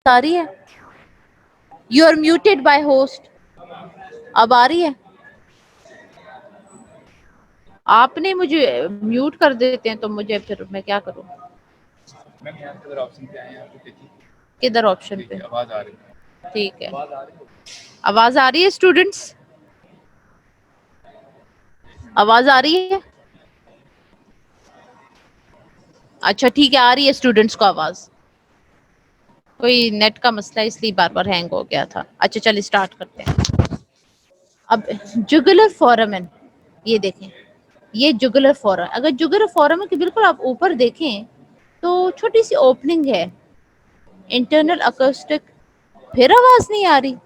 आ रही है? You are muted by host. अब आ रही है? आपने मुझे म्यूट कर देते हैं तो मुझे फिर मैं क्या करूं? मैम यहाँ पे अगर ऑप्शन पे आए हैं तो देखिए, किधर ऑप्शन पे? देखिए आवाज आ रही है। ठीक है, आवाज आ रही है। आवाज आ रही है स्टूडेंट्स? आवाज आ रही है? अच्छा ठीक है, आ रही है स्टूडेंट्स को आवाज। कोई नेट का मसला है इसलिए बार बार हैंग हो गया था। अच्छा चल स्टार्ट करते हैं। अब जुगुलर फोरामेन, ये देखें, ये जुगुलर फोरम, अगर जुगुलर फोरम के बिल्कुल आप ऊपर देखें तो छोटी सी ओपनिंग है, इंटरनल अकोस्टिक। फिर आवाज नहीं आ रही?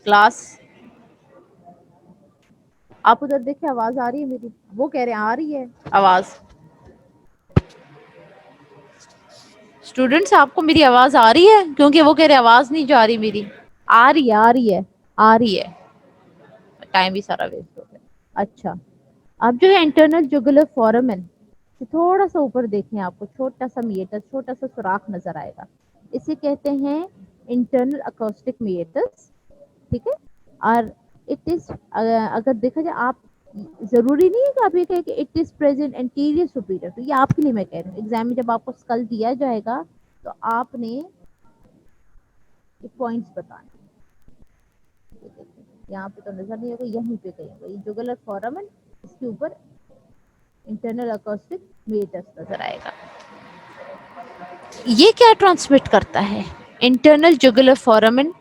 क्लास, आप उधर देखे आवाज आ रही है मेरी? वो कह रहे हैं आ रही है आवाज। स्टूडेंट्स आपको मेरी आवाज आ रही है? क्योंकि वो कह रहे आवाज नहीं जा रही मेरी। आ रही है, आ रही है, आ रही है। टाइम भी सारा वेस्ट हो गया। अच्छा, अब जो है इंटरनल जुगुलर फोरामेन, थोड़ा सा ऊपर देखें, आपको छोटा सा मीएटस, छोटा सा सुराख नजर आएगा। इसे कहते हैं इंटरनल अकोस्टिक मीएटस। ठीक है, और इट इज, अगर देखा जाए, आप जरूरी नहीं है कि आप ये कहें कि it is present anterior superior, तो ये आपके लिए मैं कह रही हूँ। एग्जाम में जब आपको स्कल दिया जाएगा तो आपने पॉइंट्स बताने। यहाँ पे तो नजर नहीं होगा, यहीं पे कहीं होगा, ये जुगुलर फोरामेन, इसके ऊपर इंटरनल अकोस्टिक मीएटस नजर आएगा। ये क्या ट्रांसमिट करता है? Internal jugular foramen,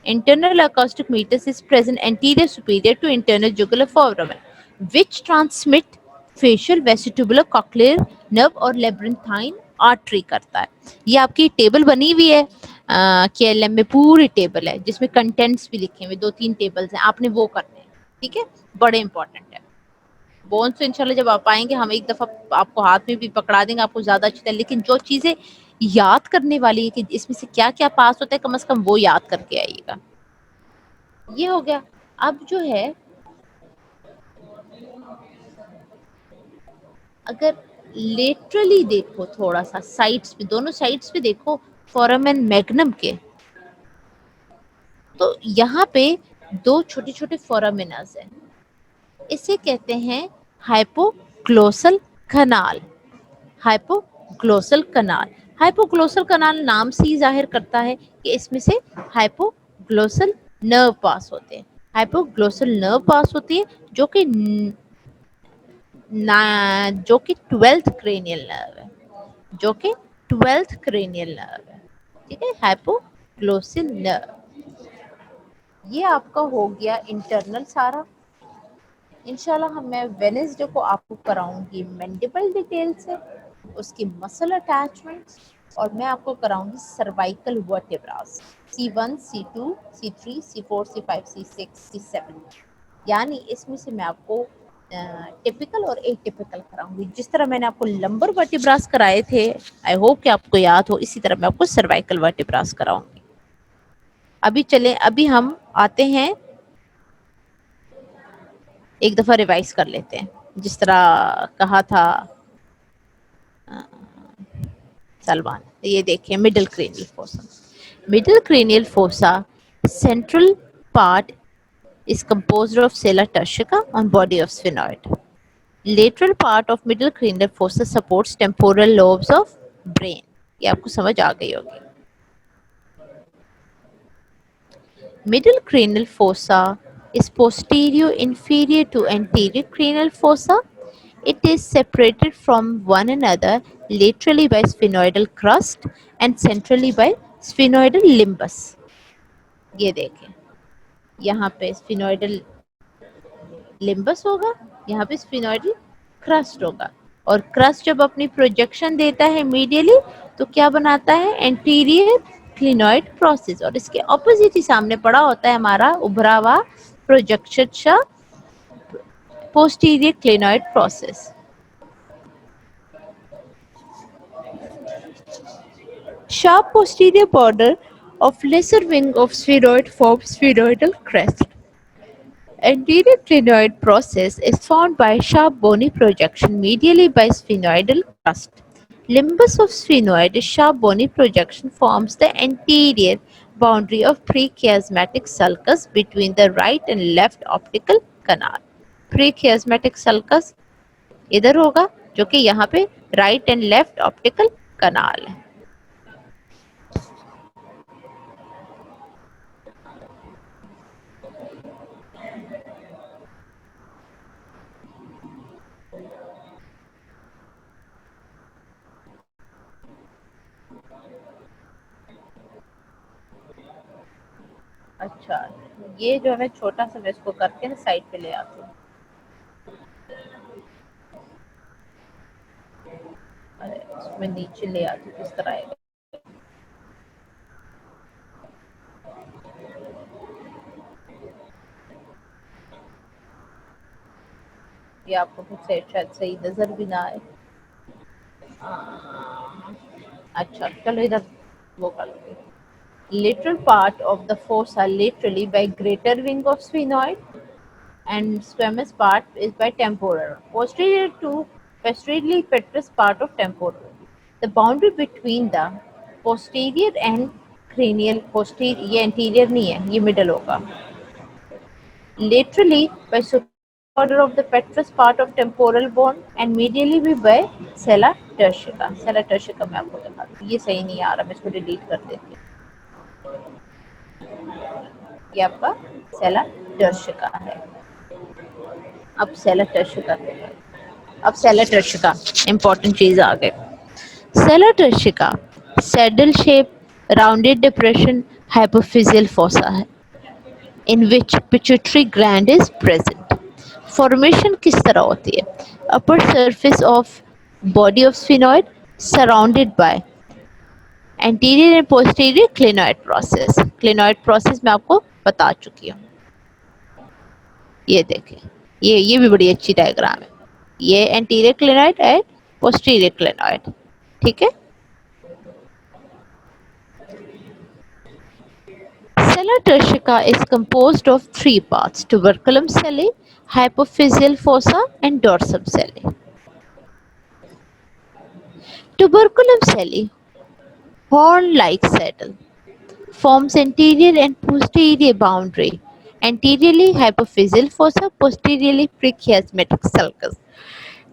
internal acoustic meatus is present anterior superior to internal jugular foramen, which transmit facial vestibular cochlear nerve और labyrinthine artery करता है। ये आपकी टेबल बनी हुई है, KLM में पूरी टेबल है जिसमें कंटेंट्स भी लिखे हुए, 2-3 टेबल्स हैं, आपने वो करने हैं। ठीक है, बड़े इंपॉर्टेंट है। बोन्स तो इंशाल्लाह जब आप आएंगे हम एक दफा आपको हाथ में भी पकड़ा देंगे, आपको ज्यादा अच्छी तरह, लेकिन जो चीजें याद करने वाली है कि इसमें से क्या क्या पास होता है, कम से कम वो याद करके आइएगा। ये हो गया। अब जो है, अगर लेटरली देखो, थोड़ा सा साइड्स पे, दोनों साइड्स पे देखो फोरामेन मैग्नम के, तो यहाँ पे दो छोटे छोटे फोरामिनास हैं। इसे कहते हैं हाइपोग्लोसल कनाल। हाइपोग्लोसल कनाल, हाइपोग्लोसल कनाल नाम से ही जाहिर करता है कि इसमें से हाइपोग्लोसल नर्व पास होते हैं। हाइपोग्लोसल नर्व पास होती है जो कि 12th क्रेनियल नर्व है, जो कि 12th क्रेनियल नर्व है। ठीक है, हाइपोग्लोसल नर्व। ये आपका हो गया इंटरनल सारा। इंशाल्लाह मैं वेनेसडे को आपको कराऊंगी मैंडिबल डिटेल से, उसकी मसल अटैचमेंट्स, और मैं आपको कराऊंगी cervical vertebrae, C1, C2, C3, C4, C5, C6, C7। यानी इसमें से मैं आपको टिपिकल और एटिपिकल कराऊंगी। जिस तरह मैंने आपको लंबर वर्टिब्रास कराए थे, आई होप कि आपको याद हो, इसी तरह मैं आपको सर्वाइकल वर्टिब्रास कराऊंगी। अभी चलें, अभी हम आते हैं, एक दफा रिवाइज कर लेते हैं जिस तरह कहा था सलमान। ये देखिए, middle cranial fossa, middle cranial fossa central part is composed of sella turcica and body of sphenoid. Lateral part of middle cranial fossa supports temporal lobes of brain. ये आपको समझ आ गई होगी। Middle cranial fossa is posterior inferior to anterior cranial fossa. It is separated from one another laterally by sphenoidal crust and centrally by sphenoidal limbus. ये देखें, यहाँ पे स्फिनोइडल limbus होगा, यहाँ पे स्फिनोइडल क्रस्ट होगा, और क्रस्ट जब अपनी प्रोजेक्शन देता है मीडियली तो क्या बनाता है? एंटीरियर क्लिनोइड प्रोसेस, और इसके ऑपोजिट ही सामने पड़ा होता है हमारा उभरा हुआ projection posterior clinoid process. Sharp posterior border of lesser wing of sphenoid forms sphenoidal crest. Anterior clinoid process is formed by sharp bony projection medially by sphenoidal crust. Limbus of sphenoid is sharp bony projection forms the anterior boundary of prechiasmatic sulcus between the right and left optical canal. Prechiasmatic sulcus इधर होगा जो कि यहाँ पे right and left optical कनाल है. अच्छा, ये जो है छोटा सा मैं इसको करके ना साइड पे ले आती हूँ. अरे इसमें नीचे ले आती हूँ, किस तरह आएगा. ये आपको कुछ शायद सही नजर भी ना आए. अच्छा चलो इधर वो कर लो. Lateral part of the fossa laterally by greater wing of sphenoid and squamous part is by temporal. Posteriorly petrous part of temporal. The boundary between the posterior and cranial posterior ये anterior नहीं है, ये middle होगा. Laterally by superior border of the petrous part of temporal bone and medially भी by sella turcica. Sella turcica मैं आपको दिखा दूँ. ये सही नहीं आ रहा, मैं इसको डिलीट कर देती हूँ. ये आपका सेला टर्शिका है. अब सेला टर्शिका इंपॉर्टेंट चीज आ गई. Sella turcica saddle shape rounded depression hypophyseal fossa है in which pituitary gland is present. Formation किस तरह होती है? Upper surface of body of sphenoid surrounded by anterior and posterior clinoid process. Clinoid process मैं आपको बता चुकी हूँ. ये देखें, ये भी बड़ी अच्छी डायग्राम है. ये एंटीरियर क्लिनॉइड एंड पोस्टीरियर क्लिनॉइड. ठीक है. Sella turcica is composed of three parts: tuberculum sellae, hypophyseal fossa, and dorsum sellae. Tuberculum sellae, horn-like saddle, forms anterior and posterior boundary. Anteriorly hypophyseal fossa, posteriorly prechiasmatic sulcus.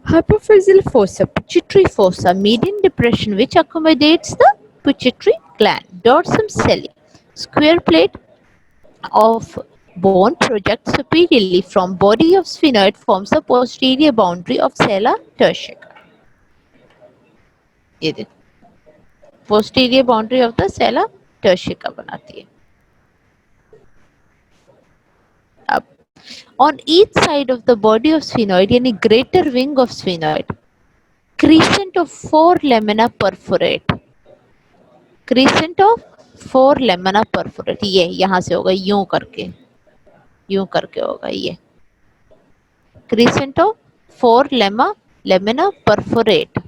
Hypophyseal fossa, pituitary fossa, median depression which accommodates the pituitary gland. Dorsum sellae, square plate of bone projects superiorly from body of sphenoid, forms the posterior boundary of sella turcica. ये देखो, posterior boundary of the sella turcica बनाती है. अब on each side of the body of sphenoid यानी greater wing of sphenoid, crescent of four lamina perforate. Crescent of four lamina perforate, ये यहाँ से होगा यूं करके होगा ये. Crescent of four lamina perforate.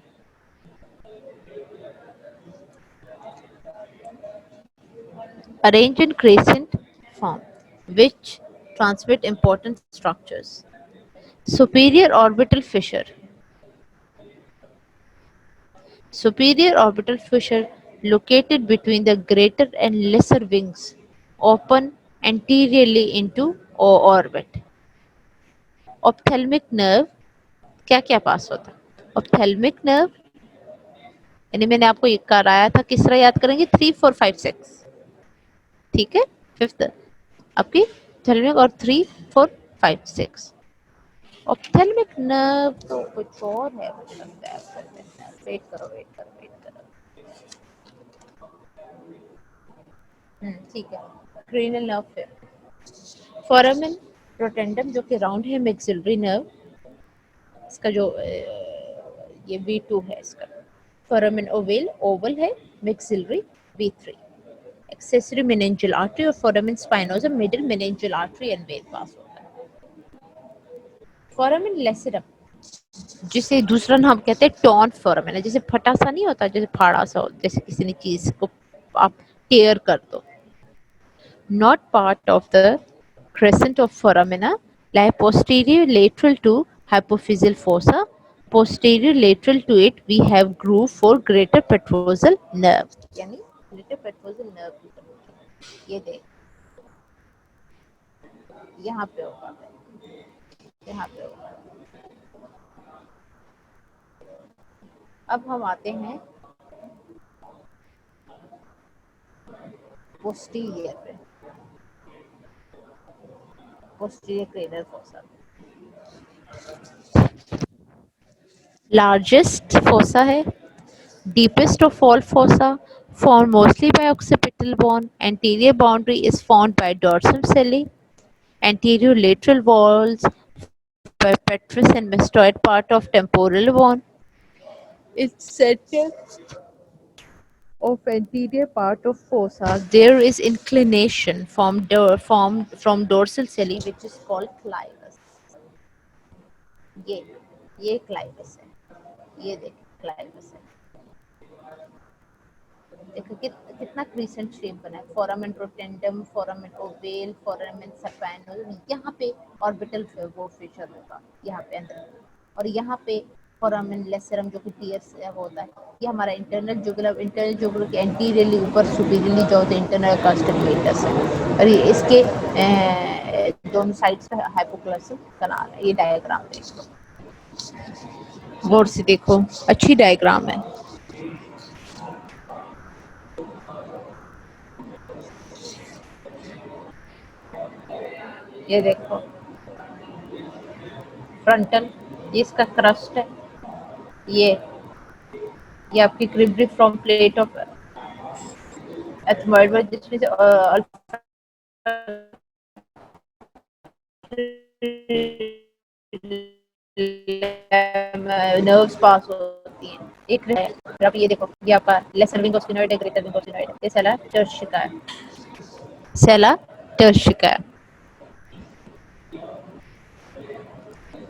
Arranged in crescent form, which transmit important structures. Superior orbital fissure. Superior orbital fissure located between the greater and lesser wings, open anteriorly into orbit. Ophthalmic nerve क्या क्या पास होता है? Ophthalmic nerve यानी मैंने आपको ये कराया था, किस तरह याद करेंगे? 3 4 5 6. ठीक है. फिफ्थ आपकी ophthalmic और 3 4 5 6. ऑप्थेल्मिक नर्व तो कुछ और है, मुझे लगता है. वेट करो. ठीक है. क्रेनियल नर्व फिर फोरामेन प्रोटेंडम जो कि राउंड है, मैक्सिलरी नर्व इसका जो ये V2 है इसका. फोरामेन ओवल है, maxillary V3. Accessory meningeal artery और foramen spinosum middle meningeal artery and vein पास होता है. फोरामेन लेसिडम जिसे दूसरा नाम कहते हैं टॉन फोरामेना, जैसे फटा सा नहीं होता, जैसे फाड़ा सा हो, जैसे किसी ने चीज को आप टेयर कर दो। Not part of the crescent of foramina, lie posterior lateral to hypophyseal fossa. Posterior lateral to it we have groove for greater petrosal nerve, यानी greater petrosal nerve की तरफ। ये देख, यहाँ पे होगा, यहाँ पे होगा। अब हम आते हैं पोस्टीरियर पे, posterior cranial fossa. Largest fossa है, deepest of all fossa, formed mostly by occipital bone. Anterior boundary is formed by dorsum celli. Anterior lateral walls by petrous and mastoid part of temporal bone. Its center of anterior part of fossa, there is inclination formed from dorsal celli, which is called clivus. ये ये clivus है, ये देखिए clivus है। देखो कितना crescent shape बना है, foramen rotundum, foramen ovale, foramen सफैनल, यहाँ पे ऑर्बिटल वो फिशर होगा यहाँ पे अंदर, और यहाँ पे फोरामेन लेसरम जो कि टीयर से होता है। ये हमारा इंटरनल जुगुलर के एंटीरियरली ऊपर सुपीरियरली जो होते हैं इंटरनल कास्टिकुलेटस है, और ये इसके दोनों साइड्स पे हाइपोग्लॉसल कनाल है। ये डायग्राम देख लो, गौर से देखो, अच्छी डायग्राम है। ये देखो फ्रंटल, ये इसका क्रस्ट है, ये आपकी क्रिब्रिफॉर्म प्लेट ऑफ एथमॉइड में, जिसमें से नर्व्स पास होती हैं। एक है, आप ये देखो, ये आपका लेसर विंग ऑफ स्फिनोइड है, ग्रेटर विंग ऑफ स्फिनोइड है, ये सेला टर्शिका है, सेला टर्शिका है।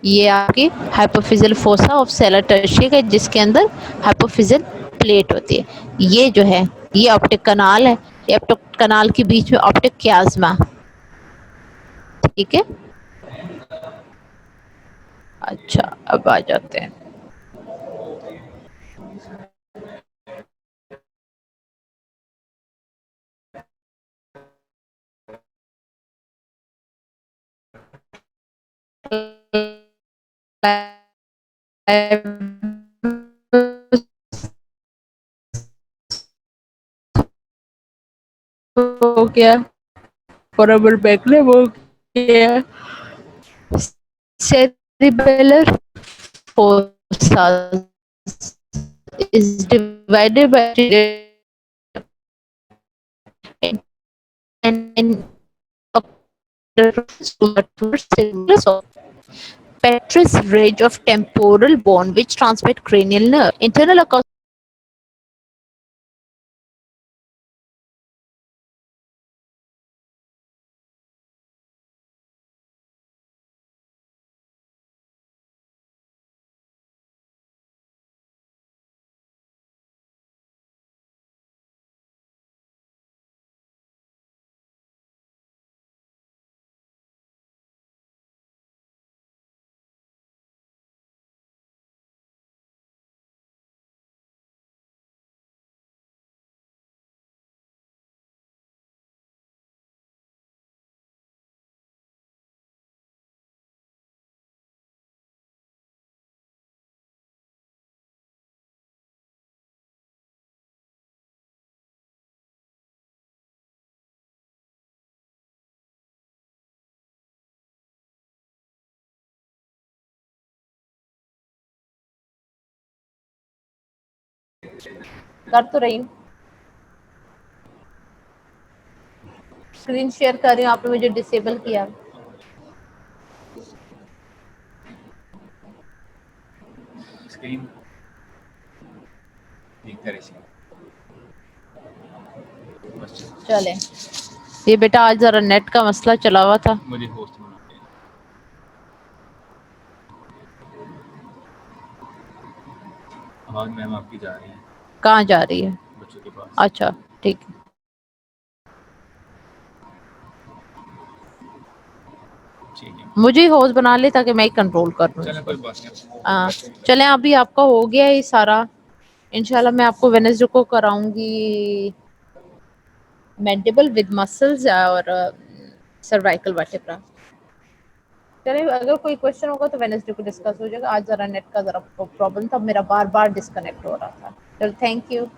ये आपकी हाइपोफिजियल फोसा ऑफ सेला टर्शिका है, जिसके अंदर हाइपोफिजियल प्लेट होती है। ये जो है ये ऑप्टिक कनाल है, ये ऑप्टिक कनाल के बीच में ऑप्टिक क्याज्मा, ठीक है। अच्छा, अब आ जाते हैं हो गया, फोरामेन मैग्नम हो गया, cerebellar fossa is divided by and petrous ridge of temporal bone which transmit cranial nerve. Internal कर तो रही हूँ, स्क्रीन शेयर कर रही हूँ, आपने मुझे डिसेबल किया। स्क्रीन दिखता रही। चले, ये बेटा आज जरा नेट का मसला चला हुआ था, मुझे होस्ट होना आवाज़ मैम आपकी जा रही है कहाँ जा रही है? बच्चों के पास। अच्छा ठीक है। ठीक है, मुझे होस्ट बना ले ताकि मैं कंट्रोल कर लूँ चलें इसको। कोई बात नहीं। हाँ चलें, अभी आपका हो गया ये सारा। इंशाल्लाह मैं आपको वेनेसडे को कराऊंगी मैंडिबल विद मसल्स और सर्वाइकल वर्टेब्रा। चलिए, अगर कोई क्वेश्चन होगा तो वेनेसडे को डिस्कस हो जाएगा। आज जरा नेट का जरा प्रॉब्लम था, मेरा बार बार डिस्कनेक्ट हो रहा था। चलो थैंक यू।